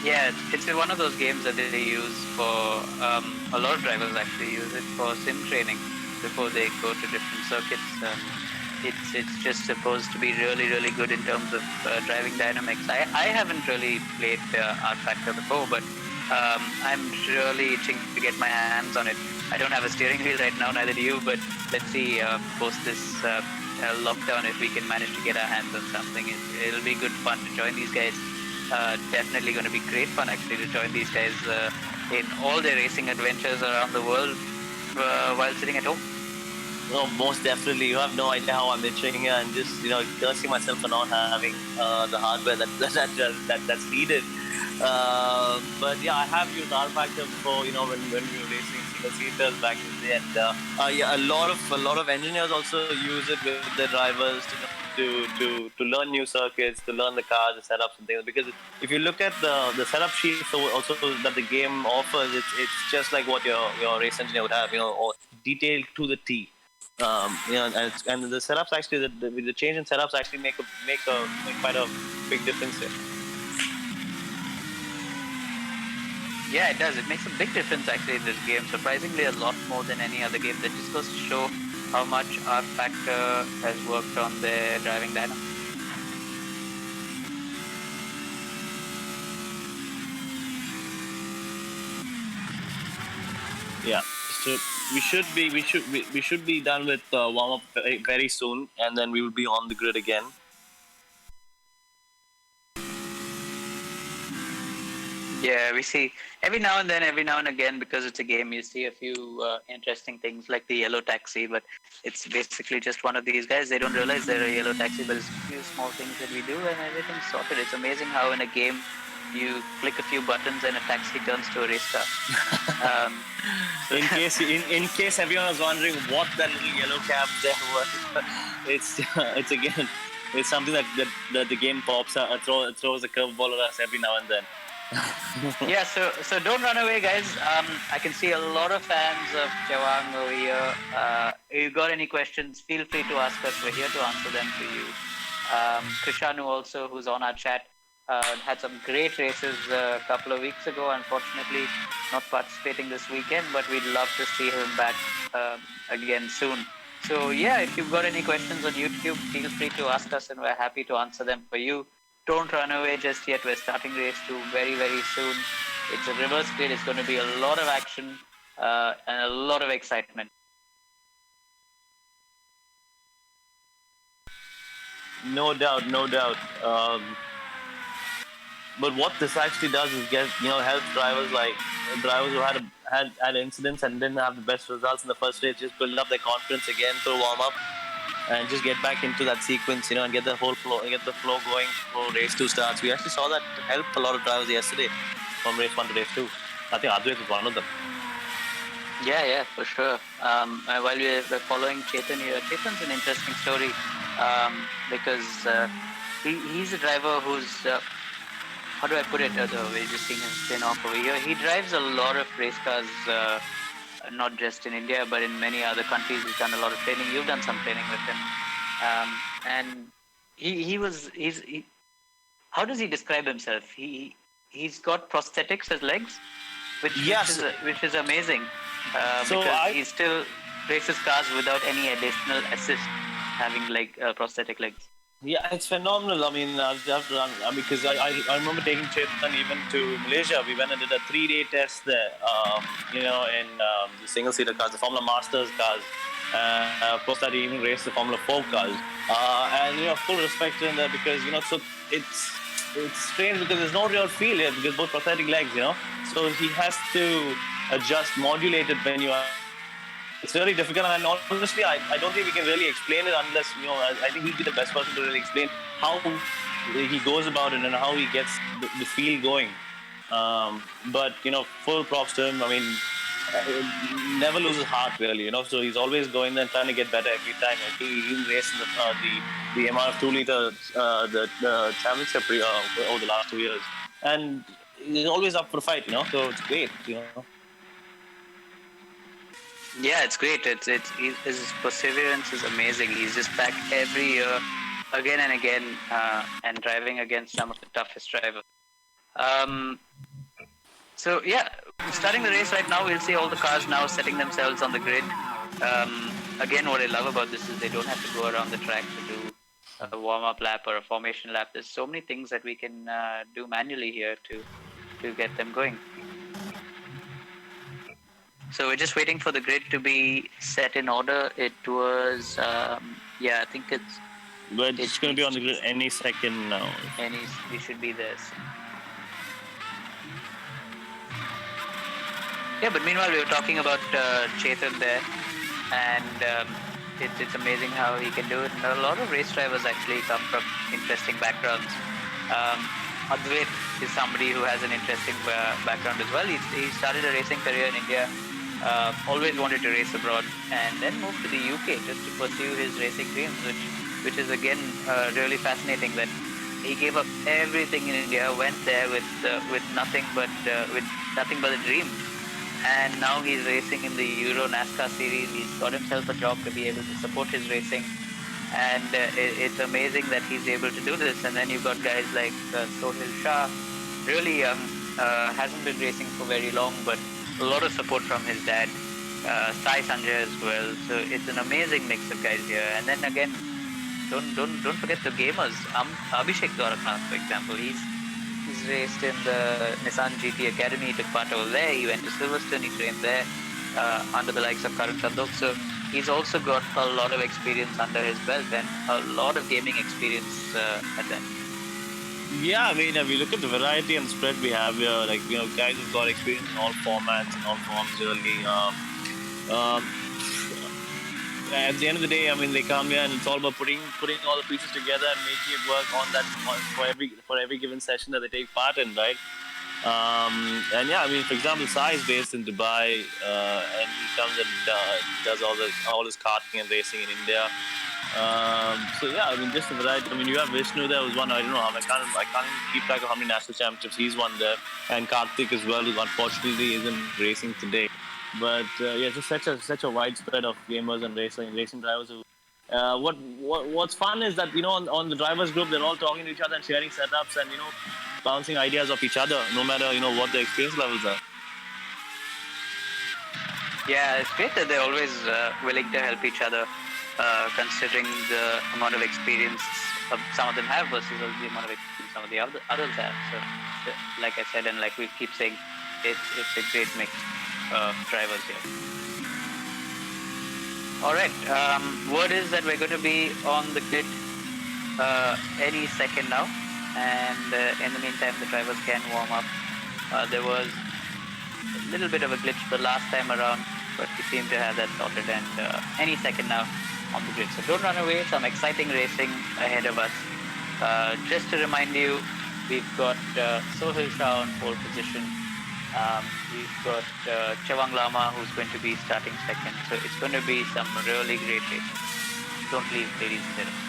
Yeah, it's one of those games that they use for a lot of drivers actually use it for sim training before they go to different circuits. It's just supposed to be really, really good in terms of driving dynamics. I haven't really played RFactor before, but I'm really itching to get my hands on it. I don't have a steering wheel right now, neither do you, but let's see post this lockdown if we can manage to get our hands on something. It'll be good fun to join these guys. Definitely going to be great fun actually to join these guys in all their racing adventures around the world while sitting at home. No, most definitely. You have no idea how I'm itching here and just cursing myself for not having the hardware that's needed. But yeah, I have used RFactor before. When we were racing single seaters back in the day, and a lot of engineers also use it with their drivers to learn new circuits, to learn the cars, the setups and things. Because if you look at the setup sheet also that the game offers, it's just like what your race engineer would have, or detailed to the T. And the setups actually, the change in setups actually make quite a big difference here. Yeah, it does. It makes a big difference actually in this game. Surprisingly, a lot more than any other game. That just goes to show how much RFactor has worked on their driving dynamics. Yeah. So we should be done with warm up very soon, and then we will be on the grid again. Yeah, we see every now and again, because it's a game, you see a few interesting things like the yellow taxi, but it's basically just one of these guys. They don't realize they're a yellow taxi, but it's a few small things that we do and everything's sorted. It's amazing how in a game you click a few buttons and a taxi turns to a race car. In case everyone was wondering what that little yellow cab there was, it's something that the game pops out, throws a curveball at us every now and then. Yeah, so don't run away, guys. I can see a lot of fans of Chawang over here. If you got any questions, feel free to ask us. We're here to answer them for you. Krishanu also, who's on our chat, had some great races a couple of weeks ago. Unfortunately, not participating this weekend, but we'd love to see him back again soon. So yeah, if you've got any questions on YouTube, feel free to ask us, and we're happy to answer them for you. Don't run away just yet. We're starting race 2 very, very soon. It's a reverse grid. It's going to be a lot of action and a lot of excitement. No doubt. But what this actually does is help drivers who had incidents and didn't have the best results in the first race, just build up their confidence again through warm up and just get back into that sequence, and get the flow going before race 2 starts. We actually saw that help a lot of drivers yesterday from race 1 to race 2. I think Advait was one of them. Yeah, for sure. While we're following Chetan here, Chetan's an interesting story because he's a driver who's, how do I put it? We're just seeing him spin off over here. He drives a lot of race cars, not just in India, but in many other countries. He's done a lot of training. You've done some training with him. And how does he describe himself? He's got prosthetics as legs, which is amazing. Because he still races cars without any additional assist, having prosthetic legs. Yeah, it's phenomenal. I mean, because I remember taking Chetan even to Malaysia. We went and did a 3-day test there, in the single-seater cars, the Formula Masters cars. Of course, that he even raced the Formula 4 cars. And, full respect to him there because, so it's strange because there's no real feel here because both prosthetic legs, So he has to adjust, modulate it when you are it's really difficult, and honestly, I don't think we can really explain it unless, I think he'd be the best person to really explain how he goes about it and how he gets the feel going. But full props to him. I mean, never loses heart really. So he's always going there and trying to get better every time. I think he even raced in the MRF 2 liter the championship over the last 2 years, and he's always up for a fight. So it's great. Yeah, it's great. His perseverance is amazing. He's just back every year, again and again, and driving against some of the toughest drivers. So yeah, starting the race right now, we'll see all the cars now setting themselves on the grid. Again, what I love about this is they don't have to go around the track to do a warm-up lap or a formation lap. There's so many things that we can do manually here to get them going. So we're just waiting for the grid to be set in order. It was, I think it's... But it's going to be on the grid any second now. We should be there. Yeah, but meanwhile, we were talking about Chetan there, and it's amazing how he can do it. And a lot of race drivers actually come from interesting backgrounds. Advait is somebody who has an interesting background as well. He started a racing career in India, always wanted to race abroad, and then moved to the UK just to pursue his racing dreams, which is again really fascinating that he gave up everything in India, went there with nothing but a dream. And now he's racing in the Euro NASCAR series. He's got himself a job to be able to support his racing. And it's amazing that he's able to do this. And then you've got guys like Sohail Shah, really young, hasn't been racing for very long, but a lot of support from his dad, Sai Sanjay as well. So it's an amazing mix of guys here. And then again, don't forget the gamers. Abhishek Dwaraknath, for example, he's raced in the Nissan GT Academy. He took part over there. He went to Silverstone. He trained there under the likes of Karun Chandok. So he's also got a lot of experience under his belt and a lot of gaming experience at that. Yeah, I mean, if you look at the variety and spread we have here, guys who've got experience in all formats and all forms, really. At the end of the day, I mean, they come here and it's all about putting all the pieces together and making it work on that for every given session that they take part in, right? And yeah, I mean, for example, Sai is based in Dubai, and he comes and does all his karting and racing in India. So yeah, I mean, just a variety. I mean, you have Vishnu there, who's won, I don't know how, I can't even keep track of how many national championships he's won there, and Karthik as well, who unfortunately isn't racing today. But yeah, just such a widespread of gamers and racing drivers. Who, what's fun is that on the drivers group, they're all talking to each other and sharing setups and bouncing ideas off each other, no matter what the experience levels are. Yeah, it's great that they're always willing to help each other, considering the amount of experience some of them have versus the amount of experience some of the others have. So, like I said, and like we keep saying, it's a great mix of drivers here. All right. Word is that we're going to be on the grid any second now, and in the meantime, the drivers can warm up. There was a little bit of a glitch the last time around, but we seem to have that sorted, and any second now on the grid. So don't run away. Some exciting racing ahead of us. Just to remind you, we've got Sohail Shah on pole position. We've got Chawang Lama, who's going to be starting second. So it's going to be some really great racing. Don't leave, ladies and gentlemen.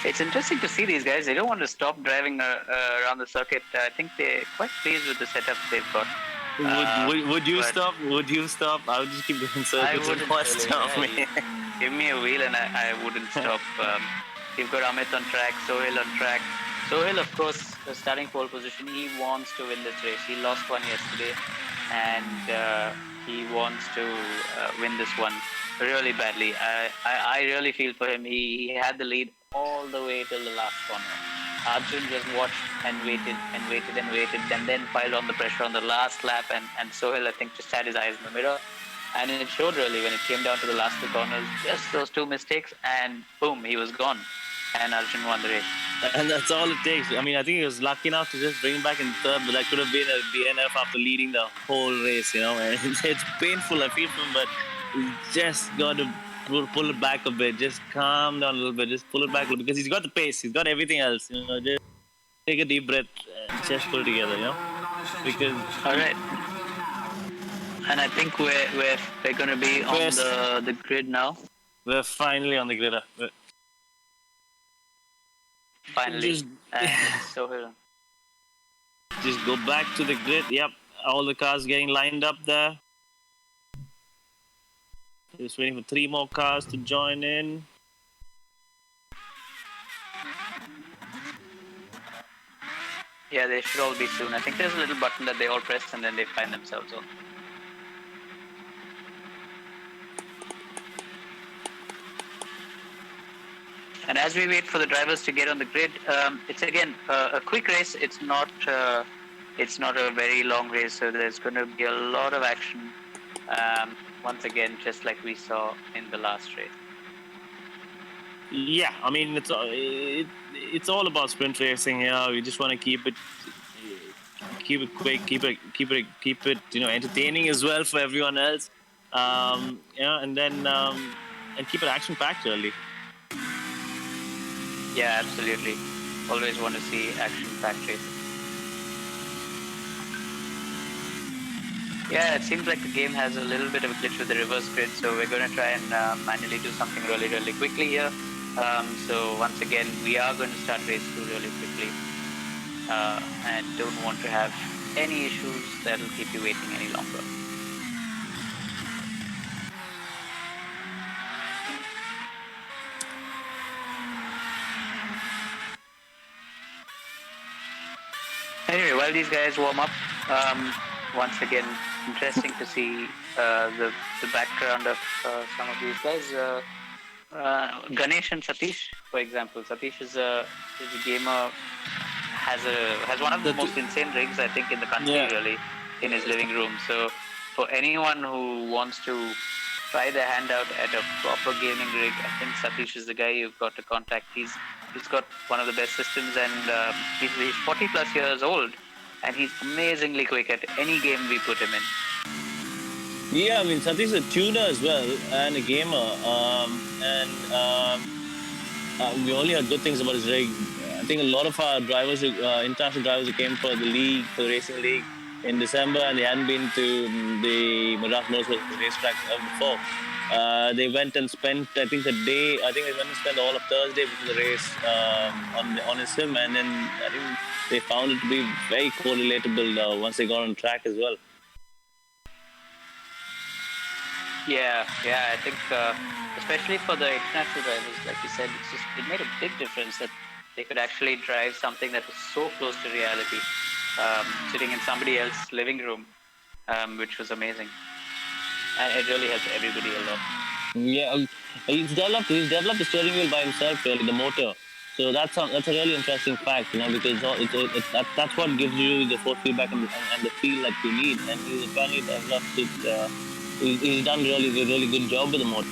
It's interesting to see these guys. They don't want to stop driving around the circuit. I think they're quite pleased with the setup they've got. Would you stop? Would you stop? I would just keep doing circuits and stop me. Give me a wheel and I wouldn't stop. You've got Amit on track, Sohail on track. Sohail, of course, starting pole position, he wants to win this race. He lost one yesterday, and he wants to win this one really badly. I really feel for him. He had the lead all the way till the last corner. Arjun just watched and waited and waited and waited, and then piled on the pressure on the last lap. And Sohail, I think, just had his eyes in the mirror. And it showed really when it came down to the last two corners, just those two mistakes, and boom, he was gone. And Arjun won the race. And that's all it takes. I mean, I think he was lucky enough to just bring back in third, but that could have been a DNF after leading the whole race, And it's painful, I feel for him, but he just got to pull it back a bit. Just calm down a little bit. Just pull it back a little bit, because he's got the pace. He's got everything else, Just take a deep breath and just pull it together, Because... All right. And I think we're going to be on the grid now. We're finally on the grid. Finally. Sohail. Just go back to the grid. Yep, all the cars getting lined up there. Just waiting for 3 more cars to join in. Yeah, they should all be soon. I think there's a little button that they all press and then they find themselves on. And as we wait for the drivers to get on the grid, it's again a quick race. It's not a very long race, so there's going to be a lot of action. Once again, just like we saw in the last race. Yeah, I mean it's all about sprint racing here. We just want to keep it quick, keep it entertaining as well for everyone else. And then and keep it action packed really. Yeah, absolutely. Always want to see action-packed races. Yeah, it seems like the game has a little bit of a glitch with the reverse grid, so we're going to try and manually do something really, really quickly here. So once again, we are going to start race 2 really quickly, and don't want to have any issues that'll keep you waiting any longer. Anyway, while these guys warm up, once again, interesting to see the background of some of these guys. Ganesh and Satish, for example. Satish is a gamer, has one of the most insane rigs, I think, in the country, really, in his living room. So for anyone who wants to try their hand out at a proper gaming rig, I think Satish is the guy you've got to contact. He's got one of the best systems, and he's 40 plus years old, and he's amazingly quick at any game we put him in. Yeah, I mean, Satish is a tuner as well and a gamer, we only heard good things about his rig. I think a lot of our drivers, international drivers who came for the league, for the racing league in December, and they hadn't been to the Madras Motorsports racetrack before. They went and spent, I think, a day. I think they went and spent all of Thursday before the race on his sim, and then I think they found it to be very correlatable once they got on track as well. Yeah, I think especially for the international drivers, like you said, it made a big difference that they could actually drive something that was so close to reality, sitting in somebody else's living room, which was amazing. And it really helped everybody a lot. Yeah, he's developed the steering wheel by himself, really, the motor. So that's a really interesting fact, because that's what gives you the force feedback and the feel that you need. And he's apparently developed it. He's done a really good job with the motor.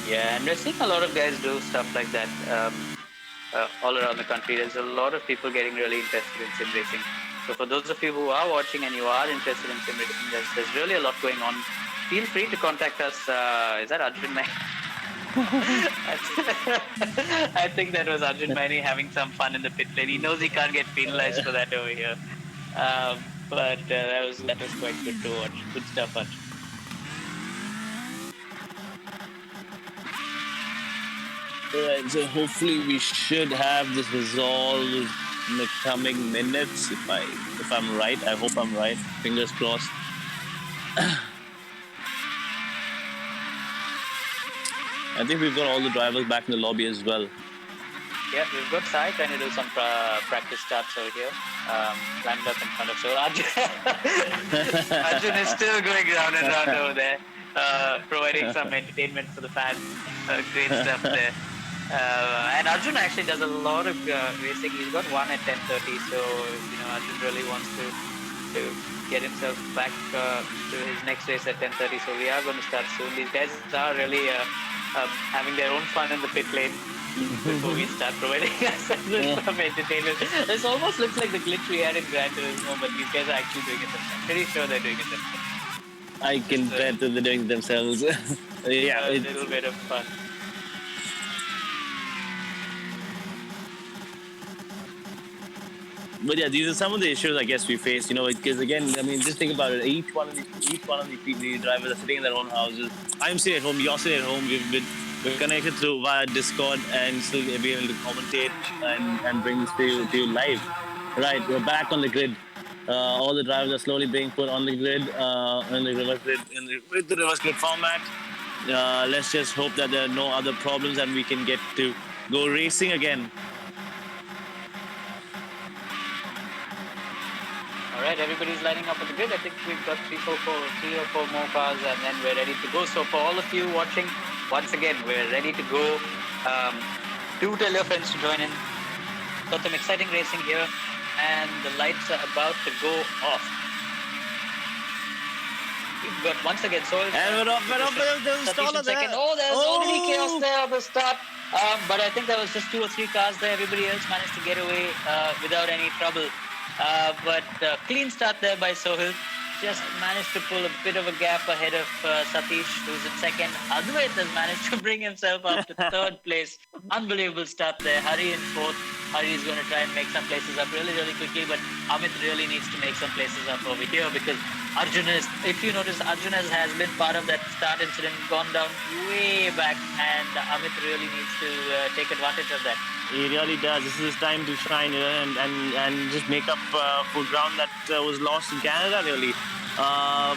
Yeah, and we're seeing a lot of guys do stuff like that all around the country. There's a lot of people getting really interested in sim racing. So for those of you who are watching and you are interested in sim racing, there's really a lot going on. Feel free to contact us. Is that Arjun Maini? I think that was Arjun Maini having some fun in the pit lane. He knows he can't get penalized for that over here. But that was quite good to watch. Good stuff, Arjun. Right, so hopefully we should have this resolved in the coming minutes. If I'm right, I hope I'm right. Fingers crossed. I think we've got all the drivers back in the lobby as well. Yeah, we've got Sai trying to do some practice starts over here. Landed up in front of so Arjun. Arjun is still going round and round over there, providing some entertainment for the fans. Great stuff there. And Arjun actually does a lot of racing. He's got one at 10:30, so Arjun really wants to get himself back to his next race at 10:30. So we are going to start soon. These guys are really having their own fun in the pit lane before we start providing us with some entertainment. This almost looks like the glitch we had in Gran Turismo, but these guys are actually doing it themselves. Pretty sure they're doing it themselves. I can bet that they're doing it themselves. Yeah, a little bit of fun. But yeah, these are some of the issues I guess we face. Because again, I mean, just think about it. Each one of these drivers are sitting in their own houses. I'm sitting at home. You're sitting at home. We're connected through via Discord and still be able to commentate and bring this to you live. Right, we're back on the grid. All the drivers are slowly being put on the grid, in the reverse grid, with the reverse grid format. Let's just hope that there are no other problems and we can get to go racing again. All right, everybody's lining up on the grid. I think we've got three or four more cars, and then we're ready to go. So for all of you watching, once again, we're ready to go. Do tell your friends to join in. Got some exciting racing here, and the lights are about to go off. We've got once again Soil. And we're off. There's a stall there. Oh, there's already chaos there at the start. But I think there was just 2 or 3 cars there. Everybody else managed to get away without any trouble. But clean start there by Sohil. Just managed to pull a bit of a gap ahead of Satish, who's in second. Advait has managed to bring himself up to third place. Unbelievable start there. Hari in fourth. Hari is going to try and make some places up really, really quickly. But Amit really needs to make some places up over here because Arjun is, if you notice, Arjun has been part of that start incident, gone down way back. And Amit really needs to take advantage of that. He really does. This is his time to shine and just make up for ground that was lost in Canada, really.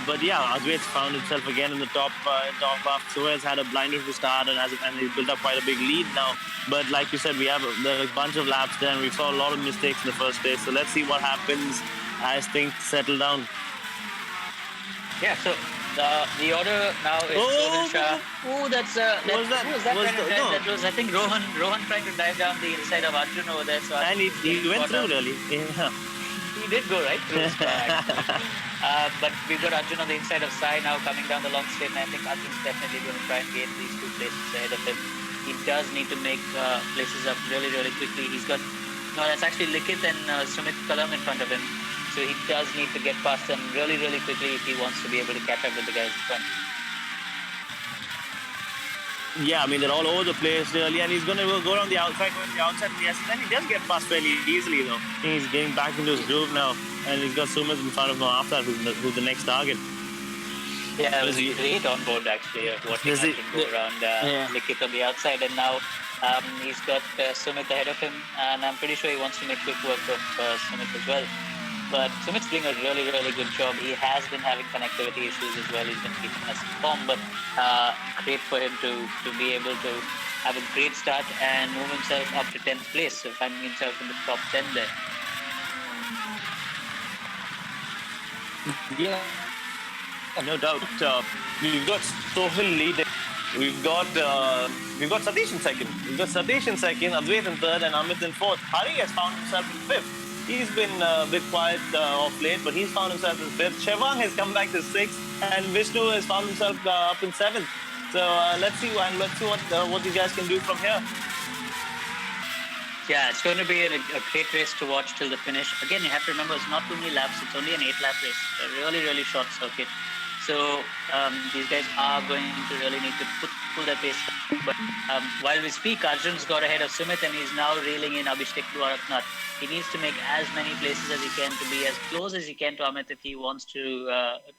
But yeah, Advait's found himself again in the top half. Suez had a blinder to start and he's built up quite a big lead now. But like you said, we have a bunch of laps there and we saw a lot of mistakes in the first race. So let's see what happens as things settle down. Yeah, so the order now is Sohil Shah. Oh, that's who was that? That was, I think, Rohan trying to dive down the inside of Arjun over there. So and he went through, really. Yeah. He did go right through his car, but we've got Arjun on the inside of Sai now coming down the long straight, and I think Arjun's definitely going to try and gain these 2 places ahead of him. He does need to make places up really, really quickly. He's got, no, that's actually Likith and Sumit Kalam in front of him. So he does need to get past them really, really quickly if he wants to be able to catch up with the guys in front. Yeah, I mean, they're all over the place really, and he's going to go around the outside, yes, and then he does get past fairly easily, though. He's getting back into his groove now, and he's got Sumit in front of him after that, who's the next target. Yeah, it was a great onboard, actually, of watching him go around Likith on the outside, and now he's got Sumit ahead of him, and I'm pretty sure he wants to make quick work of Sumit as well. But Sumit's doing a really, really good job. He has been having connectivity issues as well. He's been keeping us informed, but great for him to be able to have a great start and move himself up to 10th place. So finding himself in the top 10 there. Yeah, no doubt. We've got Sohil leading. We've got Satish in second. Advait in third, and Amit in fourth. Hari has found himself in fifth. He's been a bit quiet off late, but he's found himself in fifth. Shevang has come back to sixth, and Vishnu has found himself up in seventh. So let's see what these guys can do from here. Yeah, it's going to be a great race to watch till the finish. Again, you have to remember it's not too many laps. It's only an 8-lap race. A really, really short circuit. So these guys are going to really need to pull their pace. But while we speak, Arjun's got ahead of Sumit and he's now reeling in Abhishek Dwaraknath. He needs to make as many places as he can to be as close as he can to Amit if he wants to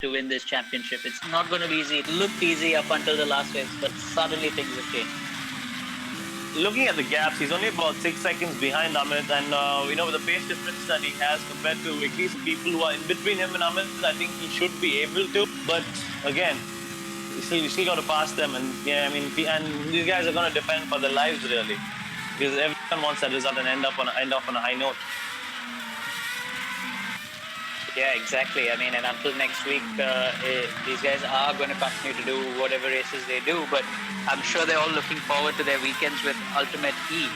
win this championship. It's not going to be easy. It looked easy up until the last race, but suddenly things have changed. Looking at the gaps, he's only about 6 seconds behind Amit, and with the pace difference that he has compared to at least people who are in between him and Amit, I think he should be able to. But again, you still got to pass them, and yeah, I mean, and these guys are going to defend for their lives really, because everyone wants that result and end off on a high note. Yeah, exactly. I mean, and until next week, these guys are going to continue to do whatever races they do, but I'm sure they're all looking forward to their weekends with UltimateE.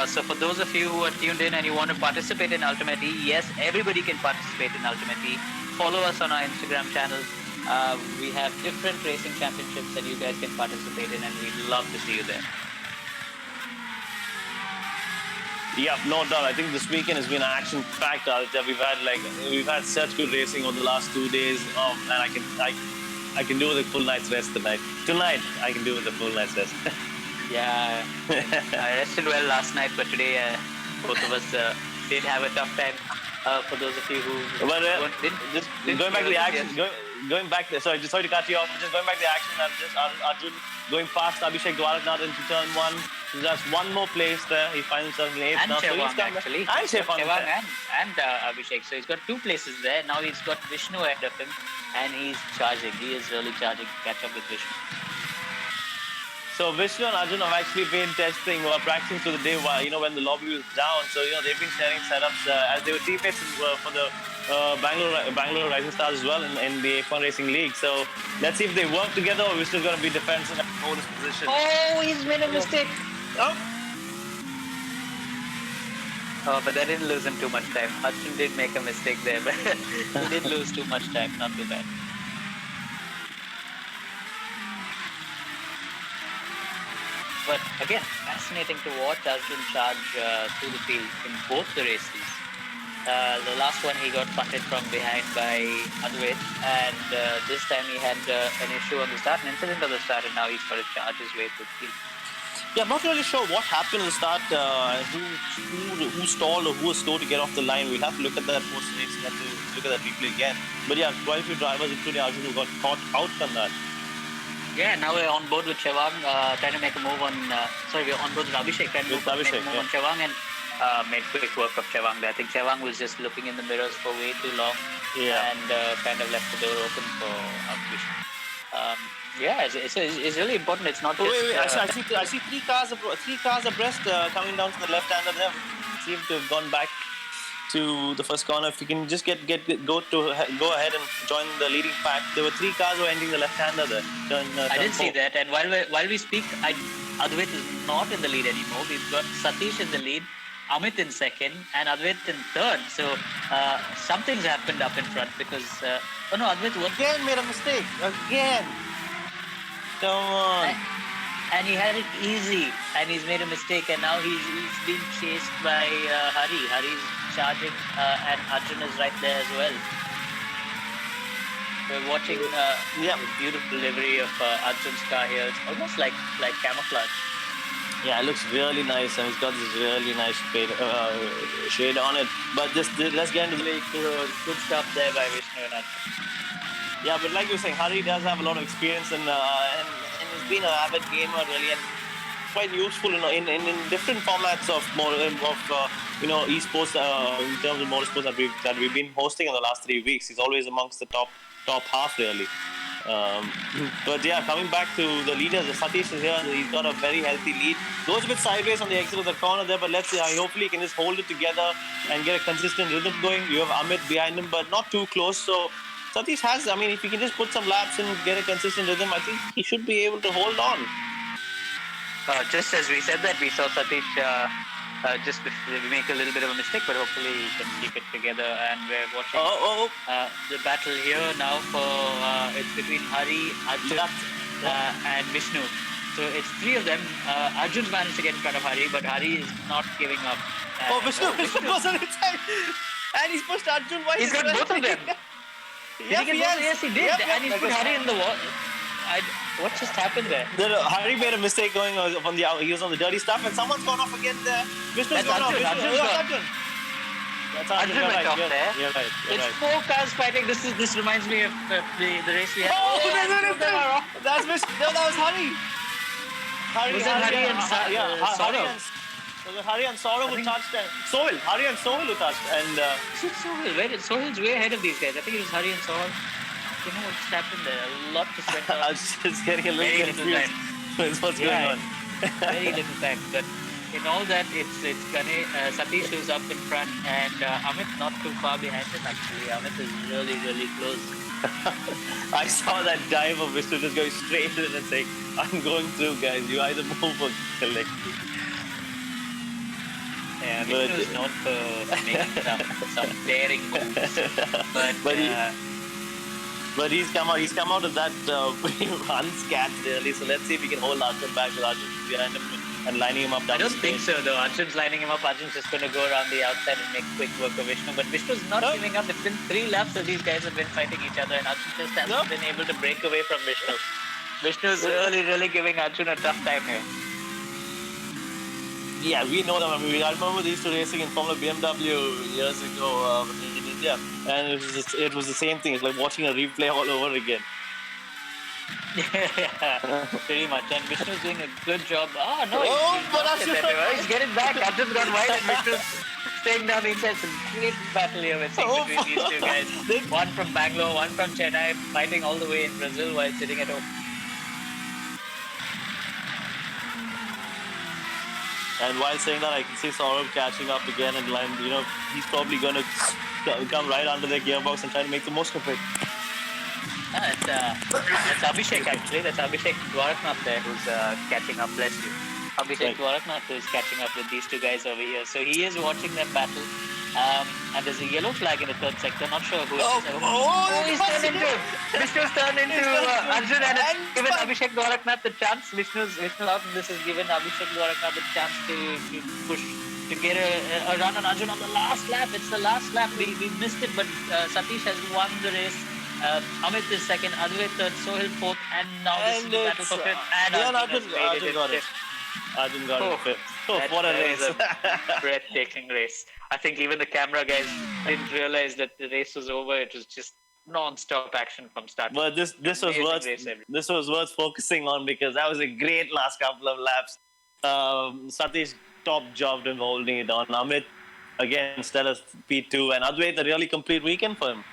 So for those of you who are tuned in and you want to participate in UltimateE, yes, everybody can participate in UltimateE. Follow us on our Instagram channels. We have different racing championships that you guys can participate in, and we'd love to see you there. Yeah, no doubt. I think this weekend has been an action-packed. We've had such good racing over the last 2 days, and I can do with a full night's rest tonight. Tonight, I can do with a full night's rest. Yeah, I rested well last night, but today both of us did have a tough time. For those of you who didn't going back to the action, going back there. Sorry to cut you off. Just going back to the action. Just Arjun going past Abhishek Dwaraknath into turn 1. Just one more place there. He finds himself in 8th and now. Chewang, actually. And Chewang and Abhishek. So he's got 2 places there. Now he's got Vishnu ahead of him, and he's charging. He is really charging to catch up with Vishnu. So Vishnu and Arjun have actually been practicing through the day while, when the lobby was down. So, they've been sharing setups as they were teammates for the Bangalore Rising Stars as well in the F1 Racing League. So let's see if they work together or Vishnu's going to be defensive and hold his position. Oh, he's made a mistake. Oh, but that didn't lose him too much time. Arjun did make a mistake there, but he did lose too much time. Not too bad. But again, fascinating to watch Arjun charge through the field in both the races. The last one he got punted from behind by Advait, and this time he had an issue on the start, an incident on the start, and now he's got to charge his way through the field. Yeah, I'm not really sure what happened at the start, who stalled or who was slow to get off the line. We'll have to look at that post-race, we'll have to look at that replay again. But yeah, quite a few drivers, including Arjun, who got caught out from that. Yeah, now we're on board with Chewang, trying to make a move on... we're on board with Abhishek, trying to make a move on Chewang, and made quick work of Chewang there. I think Chewang was just looking in the mirrors for way too long, and kind of left the door open for Abhishek. It's really important. It's not just... Wait. I see three cars abreast coming down to the left-hander there. Seem to have gone back to the first corner. If you can just go ahead and join the leading pack. There were 3 cars who were ending the left-hander there. I did see that, and while we speak, Advait is not in the lead anymore. We've got Satish in the lead, Amit in second, and Advait in third. So something's happened up in front because Advait again made a mistake again. Come on. And he had it easy, and he's made a mistake, and now he's been chased by Hari. Hari's charging, and Arjun is right there as well. We're watching the beautiful livery of Arjun's car here. It's almost like camouflage. Yeah, it looks really nice, and it's got this really nice shade on it. But let's get into the good stuff there by Vishnu and Arjun. Yeah, but like you were saying, Hari does have a lot of experience, and he's been an avid gamer really, and quite useful in different formats of esports in terms of motorsports that we've been hosting in the last 3 weeks. He's always amongst the top half really. But yeah, coming back to the leaders, Satish is here. He's got a very healthy lead. Goes a bit sideways on the exit of the corner there, but let's see. Hopefully he can just hold it together and get a consistent rhythm going. You have Amit behind him, but not too close. So Satish has, if he can just put some laps and get a consistent rhythm, I think he should be able to hold on. Just as we said that, we saw Satish just make a little bit of a mistake, but hopefully he can keep it together. And we're watching the battle here now for it's between Hari, Arjun, and Vishnu. So it's 3 of them. Arjun's managed to get in front of Hari, but Hari is not giving up. Vishnu goes on his side, and he's pushed Arjun. He's got both of them. Yes, he did. And he's put Hari in the wall. What just happened there? Hari made a mistake going on he was on the dirty stuff, and someone's gone off again there. Vishnu's gone off. Arjun. That's Arjun went off there. You're right. It's 4 cars fighting. This reminds me of the race we had. That's Vishnu. No, that was Hari. Was that Hari and Saurav? Hari and Saurav who touched Sohil. Hari and Sohil who touched. And is it Sohil? Sohil's way ahead of these guys. I think it was Hari and Sohil. you know what's happened there? A lot to spend on. I was just getting a little Very little confused time. with what's Yeah, going on. very little time. But in all that, it's Satish who's up in front, and Amit not too far behind him. Actually, Amit is really close. I saw that dive of Vishnu just going straight in and saying, "I'm going through, guys. You either move or collect." Yeah, But- Vishnu is known for making some daring moves, but he's come out of that unscathed really. So let's see if we can hold Arjun back with Arjun behind him and lining him up down I don't the think straight. so though. Arjun's lining him up. Arjun's just going to go around the outside and make quick work of Vishnu. But Vishnu's not No. giving up. It's been 3 laps that these guys have been fighting each other, and Arjun just hasn't No. been able to break away from Vishnu. Vishnu's really giving Arjun a tough time here. Yeah, we know them. I mean, I remember they used to racing in Formula BMW years ago in India, and it was the same thing. It's like watching a replay all over again. Yeah, pretty much. And Vishnu's doing a good job. Oh no, but he's getting back. Arjun's gone wide, and Vishnu's staying down the inside. It's a great battle here we're seeing between these two guys. One from Bangalore, one from Chennai, fighting all the way in Brazil while sitting at home. And while saying that, I can see Saurabh catching up again and line. You know, he's probably going to come right under the gearbox and try to make the most of it. That's Abhishek actually. That's Abhishek Dwaraknath there who's catching up. Bless you. Abhishek Dwaraknath is catching up with these two guys over here. So he is watching them battle. And there's a yellow flag in the third sector. Not sure who it is. He's turned into Vishnu's turned into Arjun, and it's given Abhishek Dwaraknath the chance. Vishnu out, and this has given Abhishek Dwaraknath the chance to push to get a run on Arjun on the last lap. It's the last lap. We missed it, but Satish has won the race. Amit is second, Advait third, Sohil fourth, and now this is the battle for fifth. And Arjun got it. Arjun got it fifth. Oh, what a race! That was a breathtaking race. I think even the camera guys didn't realize that the race was over. It was just non-stop action from start. But this was worth focusing on because that was a great last couple of laps. Satish top job in holding it on. Amit again stellar P2, and Advait a really complete weekend for him.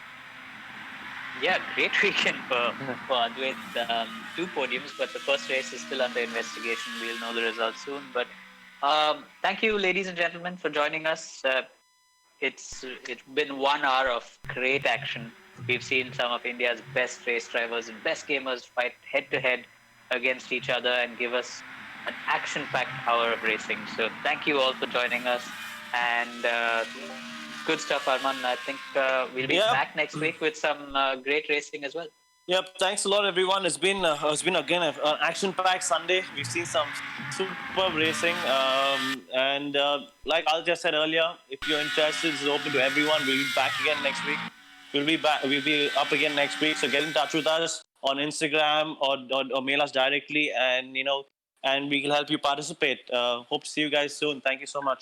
Yeah, great weekend for Advait. 2 podiums, but the first race is still under investigation. We'll know the results soon. But thank you, ladies and gentlemen, for joining us. It's been 1 hour of great action. We've seen some of India's best race drivers and best gamers fight head-to-head against each other and give us an action-packed hour of racing. So thank you all for joining us. And good stuff, Arman. I think we'll be back next week with some great racing as well. Yep, thanks a lot, everyone. It's been again an action-packed Sunday. We've seen some superb racing, and like Al just said earlier, if you're interested, it's open to everyone. We'll be back again next week. We'll be up again next week. So get in touch with us on Instagram or mail us directly, and we can help you participate. Hope to see you guys soon. Thank you so much.